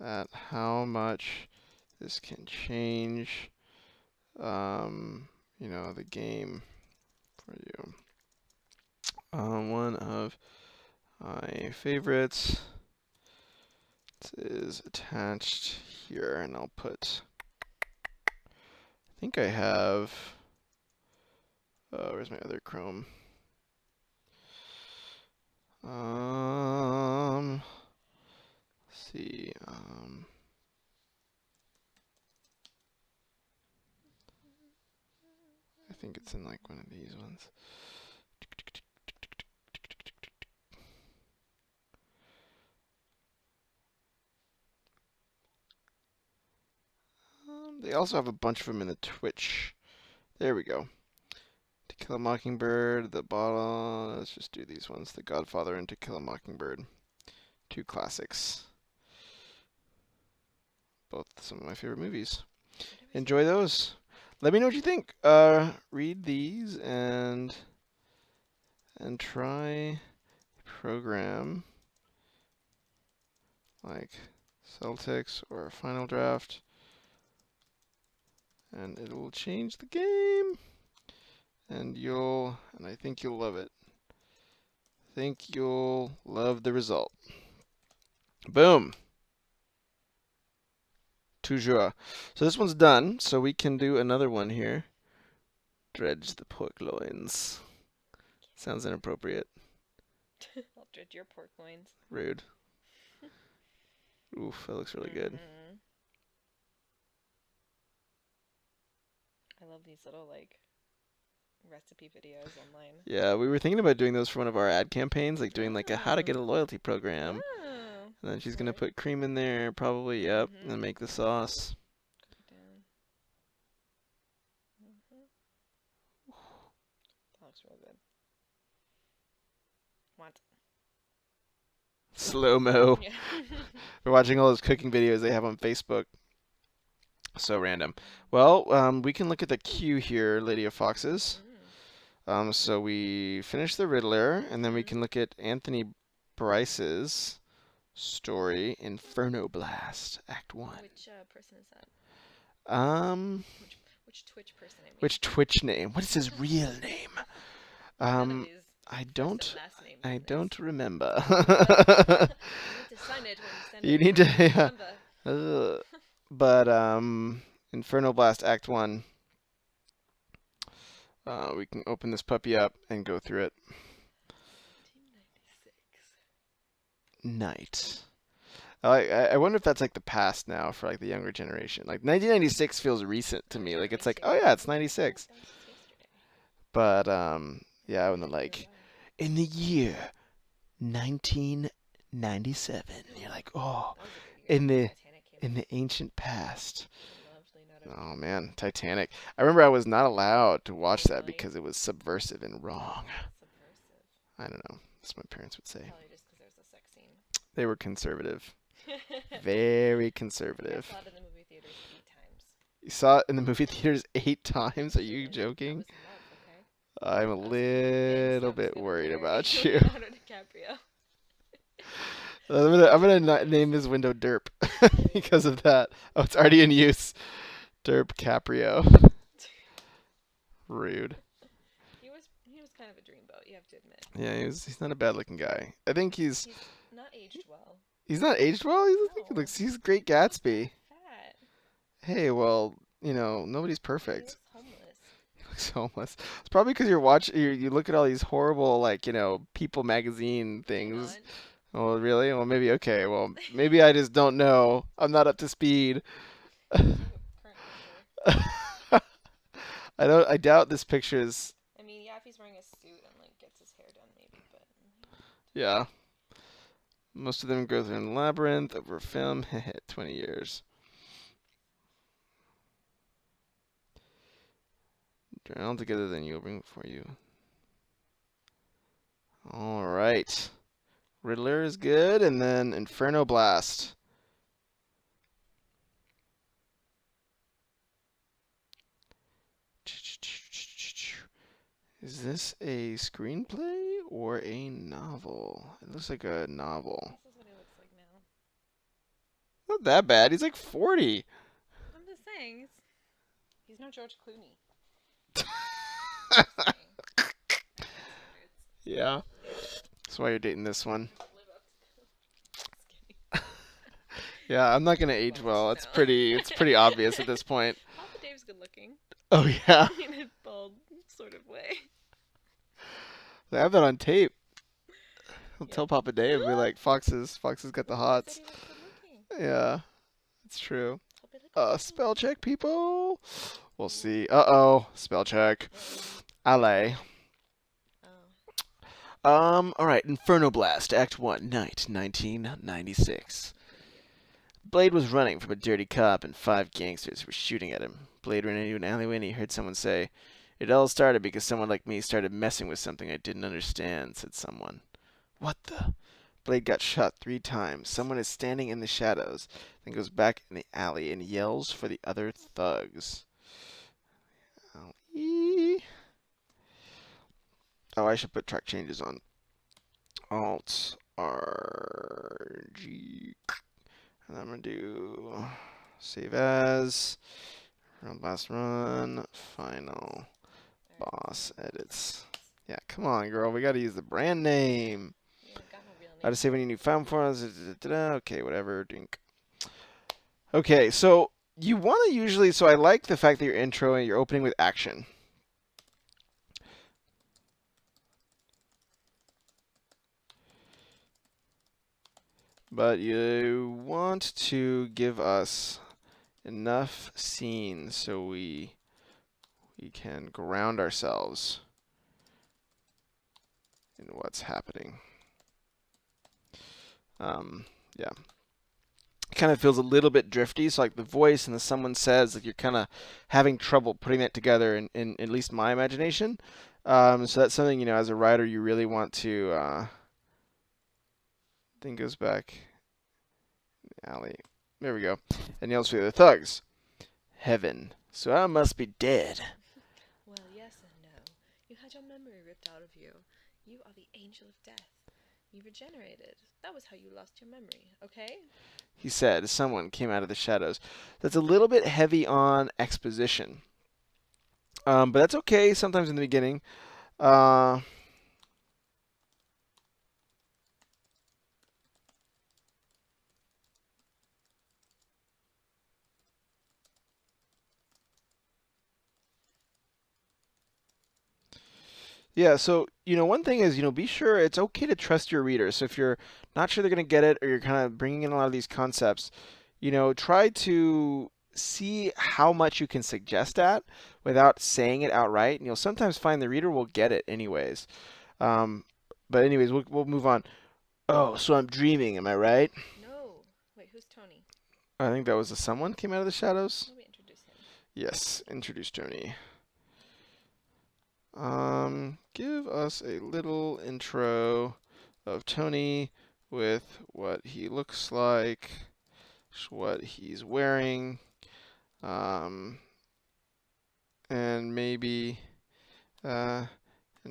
at how much this can change, the game for you. One of my favorites is attached here, and I'll put, I think I have, where's my other Chrome? Let's see, I think it's in like one of these ones. They also have a bunch of them in the Twitch. There we go. To Kill a Mockingbird, The Bottle. Let's just do these ones. The Godfather and To Kill a Mockingbird. Two classics. Both some of my favorite movies. Enjoy those. Let me know what you think. Read these and try program like Celtics or Final Draft, and it will change the game. And I think you'll love it. I think you'll love the result. Boom. Toujours. So this one's done, so we can do another one here. Dredge the pork loins. Sounds inappropriate. I'll dredge your pork loins. Rude. Oof, that looks really good. I love these little like recipe videos online. Yeah, we were thinking about doing those for one of our ad campaigns, like doing like a how to get a loyalty program. Oh, And then she's gonna put cream in there, probably, yep, and make the sauce. That looks real good. What? Slow-mo. Yeah. We're watching all those cooking videos they have on Facebook. So random. Well, we can look at the queue here, Lady of Foxes. So we finished the Riddler, and then we can look at Anthony Bryce's story, Inferno Blast, Act 1. Which person is that? Which Twitch person? I mean. Which Twitch name? What is his real name? I don't remember. You need to, yeah. But Inferno Blast Act 1. We can open this puppy up and go through it. 1996. Night. I wonder if that's like the past now for like the younger generation. Like 1996 feels recent to me. Like it's like, oh yeah, it's 96. But yeah, when they're like, in the year 1997, you're like, oh, in the ancient past. Oh man, Titanic. I remember I was not allowed to watch that because it was subversive and wrong. I don't know. That's what my parents would say. Probably just because there's a sex scene. They were conservative. Very conservative. I saw it in the movie theaters 8 times. You saw it in the movie theaters 8 times? Are you joking? I'm a little bit worried about you. I'm gonna name this window Derp because of that. Oh, it's already in use. Derp Caprio. Rude. He was kind of a dreamboat, you have to admit. Yeah, he's not a bad looking guy. I think he's not aged well. He's not aged well? He's Great Gatsby. Fat. Hey, well, nobody's perfect. He looks homeless. It's probably because you look at all these horrible, like, People magazine things. Oh, really? Well, maybe, okay. Well, maybe I just don't know. I'm not up to speed. I doubt this picture is... I mean, yeah, if he's wearing a suit and, like, gets his hair done, maybe, but... Yeah. Most of them go through in Labyrinth over film. 20 years. Join all together, then you'll bring it for you. All right. Riddler is good, and then Inferno Blast. Is this a screenplay or a novel? It looks like a novel. This is what he looks like now. Not that bad. He's like 40. I'm just saying. He's no George Clooney. Yeah. That's why you're dating this one. Yeah, I'm not gonna age well. It's pretty obvious at this point. Papa Dave's good looking. Oh yeah. In a bald sort of way. I have that on tape. I'll Yeah. tell Papa Dave, be like, Fox's got the hots. He was good looking. Yeah, it's true. I'll be like, Spell check, people. We'll see. Uh-oh, spell check. Alley. Oh. All right, Inferno Blast, Act 1, night, 1996. Blade was running from a dirty cop, and 5 gangsters were shooting at him. Blade ran into an alleyway, and he heard someone say, "It all started because someone like me started messing with something I didn't understand," said someone. What the? Blade got shot 3 times. Someone is standing in the shadows, then goes back in the alley and yells for the other thugs. Oh, I should put track changes on. Alt R G. And I'm gonna do save as, last run, final, boss edits. Yeah, come on, girl. We gotta use the brand name. Yeah, got no real name. How to save any new file forms. Okay, whatever. Dink. Okay, so you want to usually. So I like the fact that your intro and you're opening with action. But you want to give us enough scenes so we can ground ourselves in what's happening. Yeah. It kind of feels a little bit drifty, so like the voice and the someone says, like you're kind of having trouble putting that together in at least my imagination. So that's something, as a writer you really want to thing goes back in the alley. There we go. And yells for the other thugs. Heaven. So I must be dead. Well, yes and no. You had your memory ripped out of you. You are the angel of death. You regenerated. That was how you lost your memory, okay? He said as someone came out of the shadows. That's a little bit heavy on exposition. But that's okay sometimes in the beginning. Yeah, so, one thing is, be sure it's okay to trust your readers. So if you're not sure they're going to get it or you're kind of bringing in a lot of these concepts, try to see how much you can suggest that without saying it outright. And you'll sometimes find the reader will get it anyways. But anyways, we'll move on. Oh, so I'm dreaming, am I right? No. Wait, who's Tony? I think that was someone came out of the shadows. Let me introduce him. Yes, introduce Tony. Give us a little intro of Tony with what he looks like, what he's wearing, and maybe, and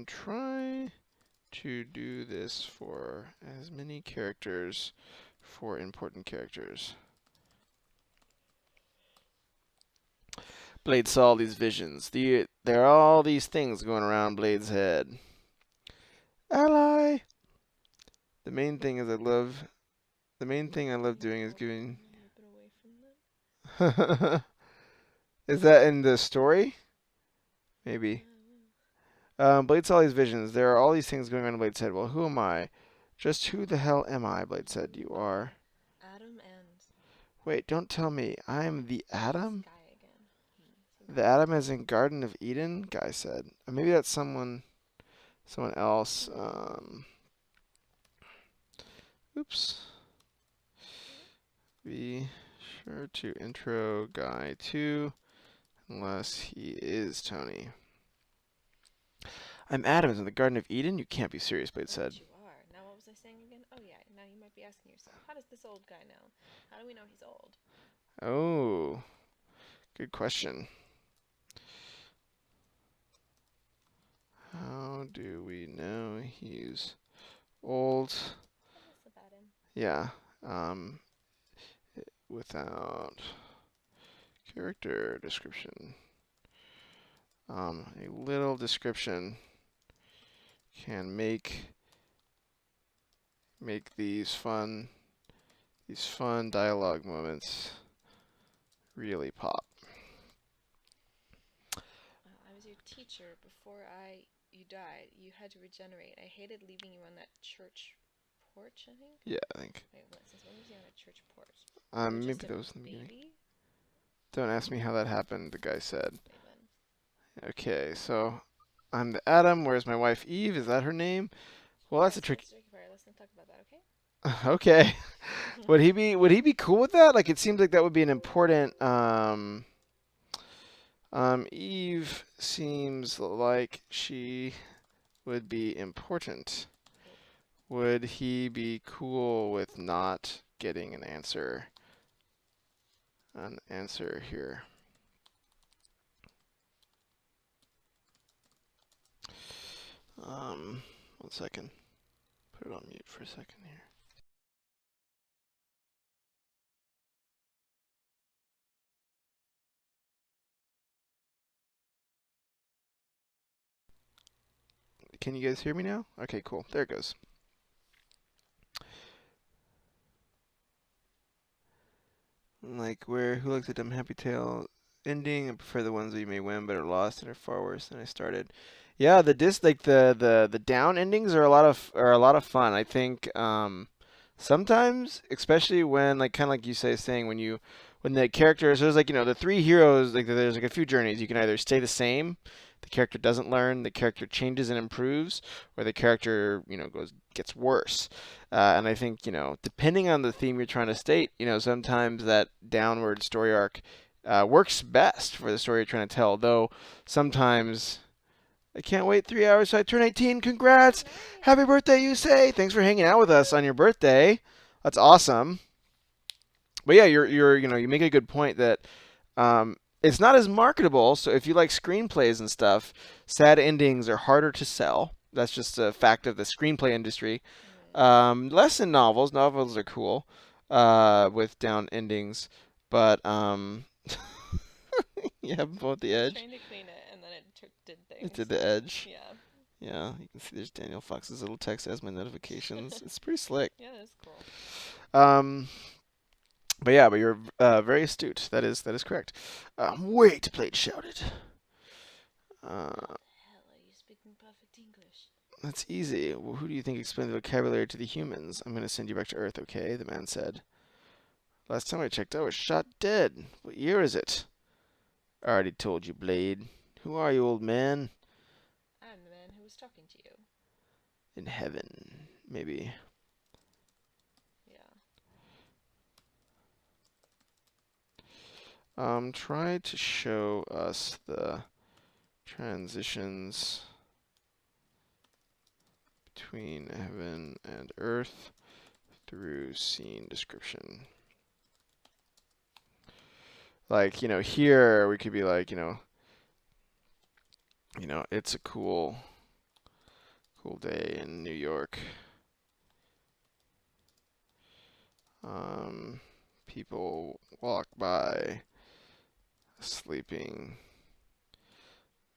try to do this for as many characters, for important characters. Blade saw all these visions. There are all these things going around Blade's head. Ally. The main thing I love doing is giving. Is that in the story? Maybe. Blade saw these visions. There are all these things going on in Blade's head. Well, who am I? Just who the hell am I? Blade said. You are. Adam and. Wait, don't tell me. I'm the Adam? Guy again. The Adam as in Garden of Eden? Guy said. Or maybe that's someone else. Oops. Be sure to intro Guy too, unless he is Tony. I'm Adam is in the Garden of Eden? You can't be serious, Blade Oh, said. but you are. Now, what was I saying again? Oh, yeah. Now you might be asking yourself, how does this old guy know? How do we know he's old? Oh, good question. How do we know he's old? Tell us about him. Yeah. Without character description. A little description can make these fun dialogue moments really pop. I was your teacher before you died. You had to regenerate. I hated leaving you on that church porch, I think? Yeah, I think. Wait, since when was he on a church porch? You were just Maybe a that was in the beginning. baby? Don't ask me how that happened, the guy said. Okay, then. Okay, so I'm the Adam. Where's my wife Eve? Is that her name? Well, that's a tricky. Let's not talk about that, okay? Okay. Would he be cool with that? Like, it seems like that would be an important. Eve seems like she would be important. Would he be cool with not getting an answer? An answer here. One second. Put it on mute for a second here. Can you guys hear me now? Okay, cool. There it goes. Like, who likes a dumb happy tale ending? I prefer the ones where you may win but are lost and are far worse than I started. Yeah, the down endings are a lot of fun. I think sometimes, especially when like kind of like you saying when the characters there's like the three heroes, like there's like a few journeys. You can either stay the same, the character doesn't learn, the character changes and improves, or the character gets worse. And I think depending on the theme you're trying to state, sometimes that downward story arc works best for the story you're trying to tell. Though sometimes I can't wait 3 hours so I turn 18. Congrats! Happy birthday, you say? Thanks for hanging out with us on your birthday. That's awesome. But yeah, you make a good point that it's not as marketable. So if you like screenplays and stuff, sad endings are harder to sell. That's just a fact of the screenplay industry. Less in novels. Novels are cool with down endings, but you have both the edge. Trying to clean it, and then did things. It did the edge. Yeah. Yeah, you can see there's Daniel Fox's little text as my notifications. It's pretty slick. Yeah, that's cool. But yeah, but you're very astute. That is correct. Wait, Blade shouted. How the hell are you speaking perfect English? That's easy. Well, who do you think explained the vocabulary to the humans? I'm gonna send you back to Earth, okay? The man said. Last time I checked, I was shot dead. What year is it? I already told you, Blade. Who are you, old man? I'm the man who was talking to you. In heaven, maybe. Yeah. Try to show us the transitions between heaven and earth through scene description. Like, here we could be like, it's a cool day in New York. People walk by sleeping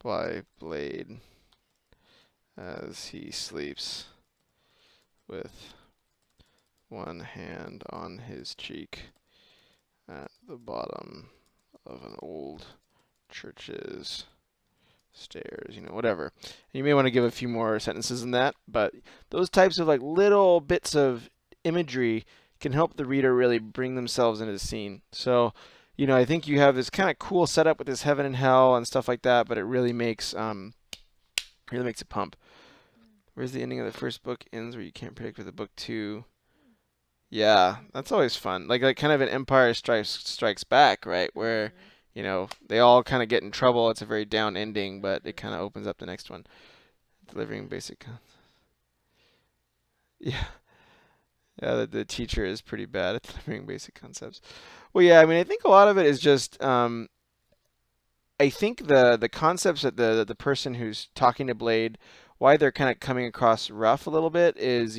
by Blade as he sleeps with one hand on his cheek at the bottom of an old church's stairs, whatever. And you may want to give a few more sentences in that, but those types of like little bits of imagery can help the reader really bring themselves into the scene. So, I think you have this kind of cool setup with this heaven and hell and stuff like that, but it really makes it pump. Where's the ending of the first book ends where you can't predict with the book 2? Yeah, that's always fun. Like kind of an Empire Strikes Back, right? Where they all kind of get in trouble. It's a very down ending, but it kind of opens up the next one. Delivering basic. Yeah. Yeah, the teacher is pretty bad at delivering basic concepts. Well, yeah, I mean, I think a lot of it is just, I think the concepts that the person who's talking to Blade, why they're kind of coming across rough a little bit is,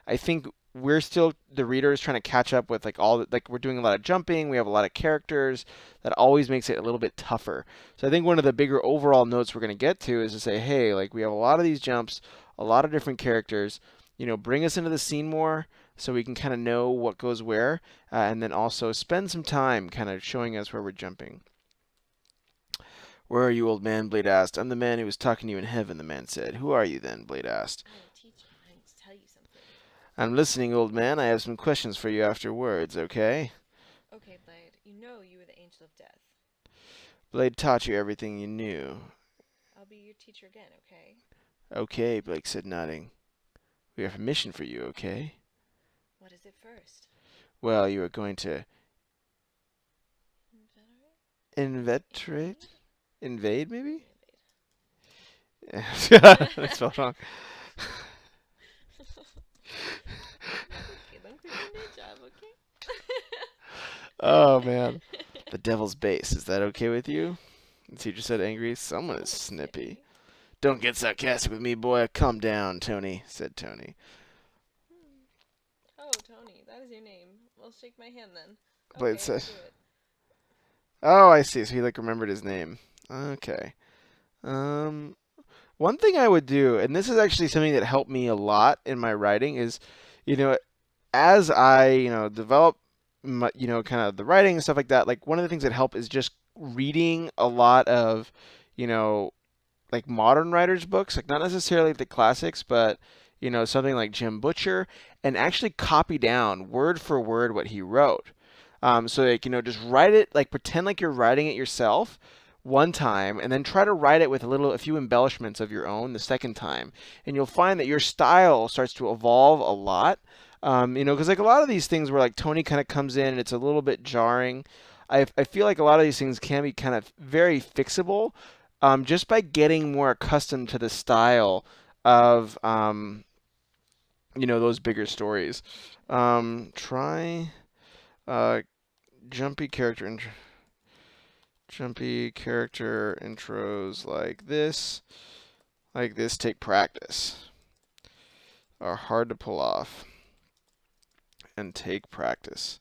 I think we're still the readers trying to catch up with like like we're doing a lot of jumping, we have a lot of characters that always makes it a little bit tougher. So I think one of the bigger overall notes we're going to get to is to say, hey, like we have a lot of these jumps, a lot of different characters, bring us into the scene more so we can kind of know what goes where, and then also spend some time kind of showing us where we're jumping. Where are you, old man? Blade asked. I'm the man who was talking to you in heaven, the man said. Who are you then? Blade asked. I'm a teacher. I need to tell you something. I'm listening, old man. I have some questions for you afterwards, okay? Okay, Blade. You know you were the angel of death. Blade taught you everything you knew. I'll be your teacher again, okay? Okay, Blake said, nodding. We have a mission for you, okay? What is it first? Well, you are going to Inveterate? invade, maybe? Invade. That's spelled wrong. Okay, don't quit your day job, okay? Oh, man. The devil's base. Is that okay with you? The teacher said angry. Someone is snippy. Don't get sarcastic with me, boy. Calm down, Tony, said Tony. Oh, Tony, that is your name. Well, shake my hand then. Blade Okay, said. I'll do it. Oh, I see. So he like remembered his name. Okay. One thing I would do, and this is actually something that helped me a lot in my writing, is, as I, develop, my, kind of the writing and stuff like that. Like one of the things that help is just reading a lot of, like modern writers' books, like not necessarily the classics, but something like Jim Butcher, and actually copy down word for word what he wrote. So like just write it, like pretend like you're writing it yourself one time, and then try to write it with a few embellishments of your own the second time, and you'll find that your style starts to evolve a lot. Because like a lot of these things where like Tony kind of comes in and it's a little bit jarring. I feel like a lot of these things can be kind of very fixable, just by getting more accustomed to the style of those bigger stories. Try jumpy character intros like this. Take practice. Are hard to pull off and take practice.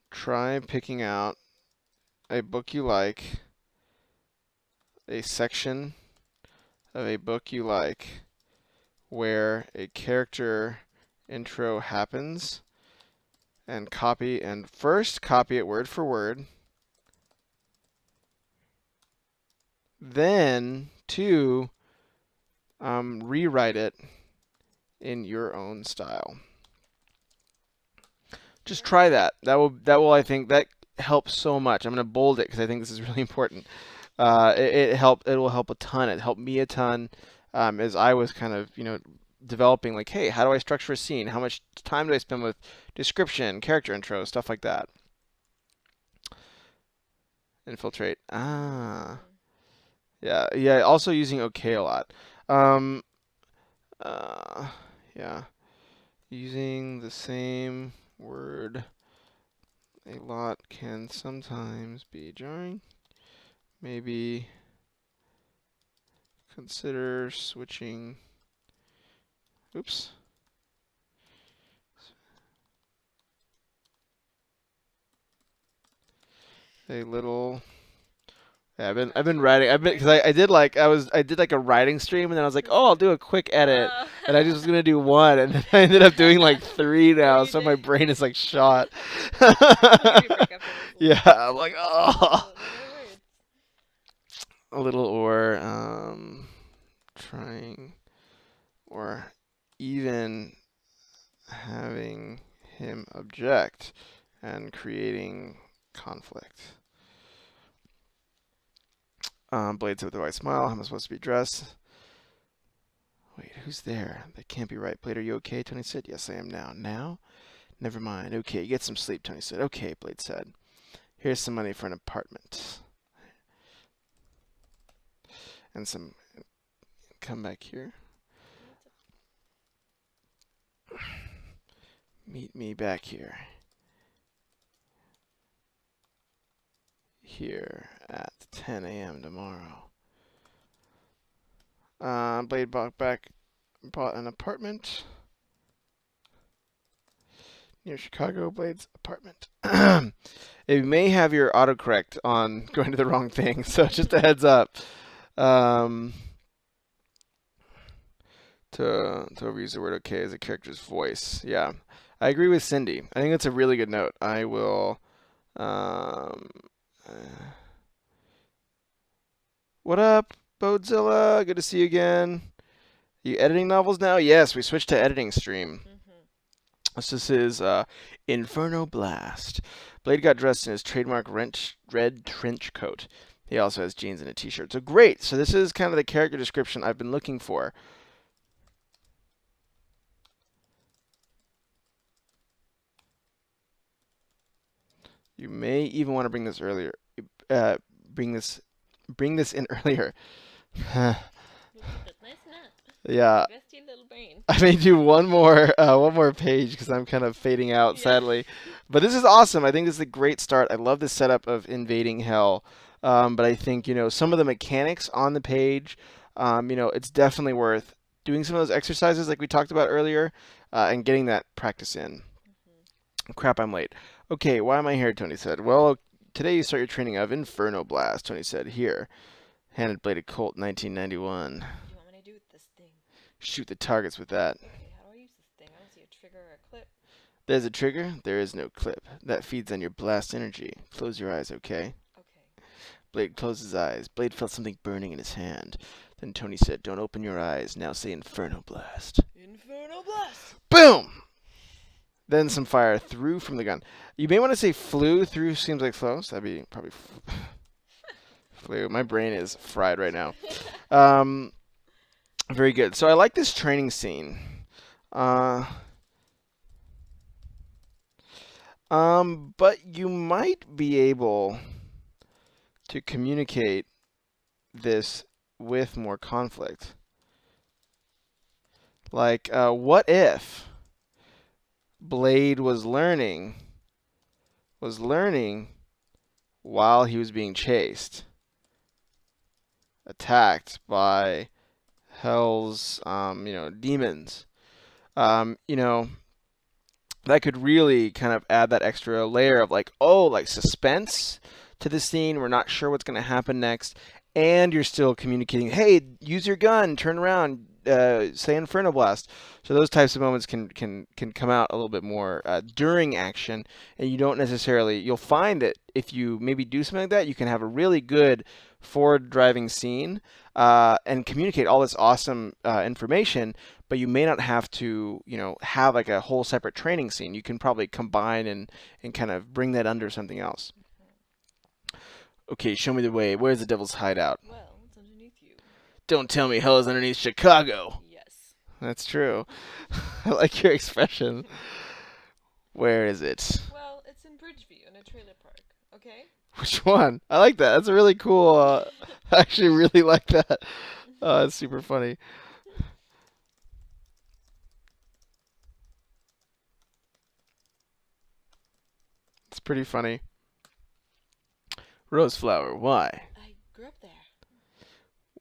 Try picking out a book you like, a section of a book you like, where a character intro happens, and first copy it word for word. Then, two, rewrite it in your own style. Just try that. That will I think that helps so much. I'm gonna bold it because I think this is really important. It will help a ton. It helped me a ton, as I was kind of developing like, hey, how do I structure a scene? How much time do I spend with description, character intro, stuff like that. Infiltrate. Ah. Yeah. Also using okay a lot. Yeah. Using the same word a lot can sometimes be jarring. Maybe consider switching. Oops. A little. Yeah, I've been writing. Because I did like a writing stream, and then I was like, oh, I'll do a quick edit, and I just was gonna do one, and then I ended up doing like three now, so my brain is like shot. Yeah, I'm like, oh. A little or trying or even having him object and creating conflict. Blade said with a white smile. How am I supposed to be dressed? Wait, who's there? That can't be right. Blade, are you okay? Tony said. Yes, I am now. Now? Never mind. Okay, get some sleep, Tony said. Okay, Blade said. Here's some money for an apartment. And some come back here. Meet me back here. Here at 10 a.m. tomorrow. Blade bought an apartment near Chicago. Blade's apartment. It may have your autocorrect on going to the wrong thing, so just a heads up. To overuse the word okay as a character's voice. Yeah, I agree with Cindy. I think that's a really good note. I will. What up, Bodzilla? Good to see you again. You editing novels now? Yes, we switched to editing stream. This is his Inferno Blast. Blade got dressed in his trademark red trench coat. He also has jeans and a t-shirt. So great. So this is kind of the character description I've been looking for. You may even want to bring this earlier. Bring this in earlier. Yeah. I may do one more page because I'm kind of fading out, sadly. But this is awesome. I think this is a great start. I love the setup of invading hell. But I think, some of the mechanics on the page, it's definitely worth doing some of those exercises like we talked about earlier and getting that practice in. Crap, I'm late. Okay, why am I here, Tony said. Well, today you start your training of Inferno Blast, Tony said. Here. Handed Bladed Colt 1991. What do you want me to do with this thing? Shoot the targets with that. Okay, how do I use this thing? I don't see a trigger or a clip. There's a trigger. There is no clip. That feeds on your blast energy. Close your eyes, okay? Okay. Blade closed his eyes. Blade felt something burning in his hand. Then Tony said, don't open your eyes. Now say Inferno Blast. Inferno Blast! Boom! Then some fire through from the gun. You may want to say flew. Through seems like flow, so that'd be probably flew. My brain is fried right now. Very good. So I like this training scene. But you might be able to communicate this with more conflict. Like, what if Blade was learning while he was being chased, attacked by Hell's, demons. That could really kind of add that extra layer of like suspense to the scene. We're not sure what's going to happen next, and you're still communicating. Hey, use your gun, turn around, say Inferno Blast. So those types of moments can come out a little bit more during action, and you don't necessarily. You'll find that if you maybe do something like that, you can have a really good forward driving scene and communicate all this awesome information. But you may not have to, have like a whole separate training scene. You can probably combine and kind of bring that under something else. Okay, show me the way. Where's the devil's hideout? Well, it's underneath you. Don't tell me hell is underneath Chicago. Yes. That's true. I like your expression. Where is it? Well, it's in Bridgeview in a trailer park, okay? Which one? I like that. That's a really cool. I actually really like that. It's super funny. It's pretty funny. Roseflower, why? I grew up there.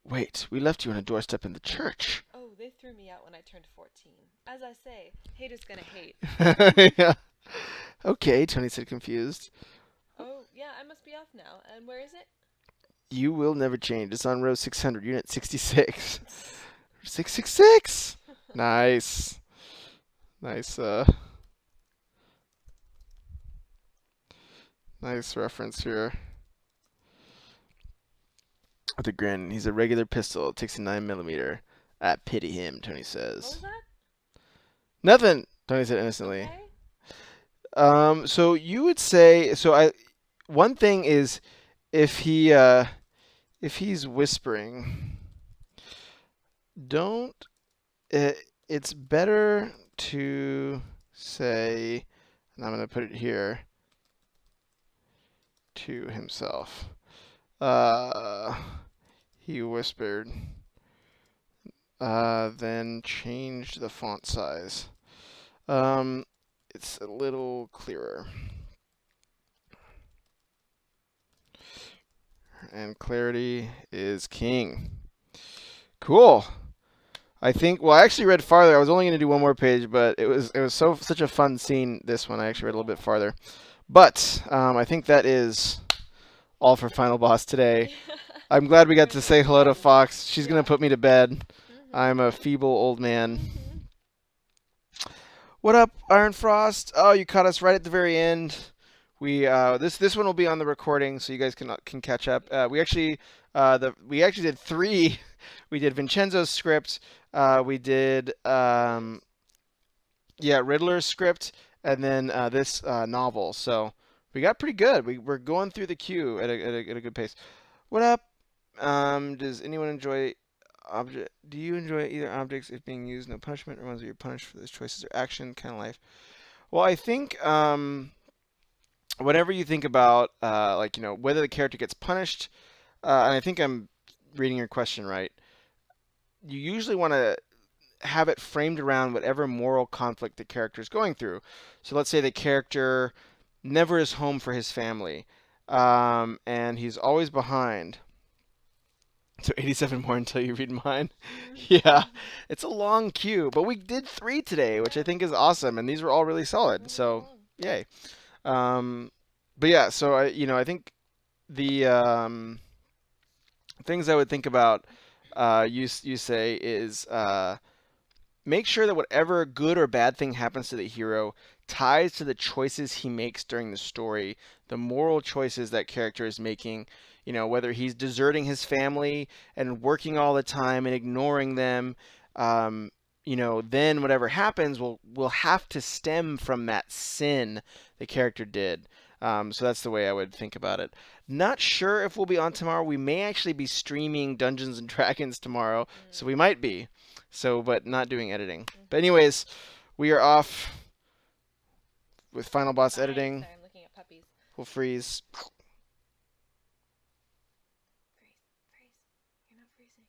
Wait, we left you on a doorstep in the church. Oh, they threw me out when I turned 14. As I say, haters gonna hate. Yeah. Okay, Tony said confused. Oh, yeah, I must be off now. And where is it? You will never change. It's on row 600, unit 66. 666! Nice. Nice, nice reference here. With a grin, he's a regular pistol. It takes a 9mm. I pity him, Tony says. What was that? Nothing, Tony said innocently. Okay. So you would say, one thing is if he's whispering, it's better to say, and I'm going to put it here, to himself. He whispered, then change the font size. It's a little clearer. And clarity is king. Cool. I think. Well, I actually read farther. I was only going to do one more page, but it was such a fun scene. This one I actually read a little bit farther. But I think that is all for Final Boss today. I'm glad we got to say hello to Fox. She's going to put me to bed. I'm a feeble old man. What up, Iron Frost? Oh, you caught us right at the very end. We this one will be on the recording, so you guys can catch up. We actually did three. We did Vincenzo's script. We did Riddler's script, and then this novel. So we got pretty good. We're going through the queue at a good pace. What up? Does anyone enjoy object? Do you enjoy either objects if being used no punishment, or ones where you're punished for those choices or action kind of life? Well, I think whenever you think about whether the character gets punished, and I think I'm reading your question right, you usually want to have it framed around whatever moral conflict the character is going through. So let's say the character never is home for his family, and he's always behind. So 87 more until you read mine. Yeah, it's a long queue, but we did 3 today, which I think is awesome, and these were all really solid. So yay. But yeah, so I think the things I would think about, you say is make sure that whatever good or bad thing happens to the hero ties to the choices he makes during the story, the moral choices that character is making. Whether he's deserting his family and working all the time and ignoring them, then whatever happens will have to stem from that sin the character did. So that's the way I would think about it. Not sure if we'll be on tomorrow. We may actually be streaming Dungeons and Dragons tomorrow, so we might be. So, but not doing editing. But anyways, we are off with Final Boss editing. Sorry, I'm looking at puppies. We'll freeze. Freeze. You're not freezing.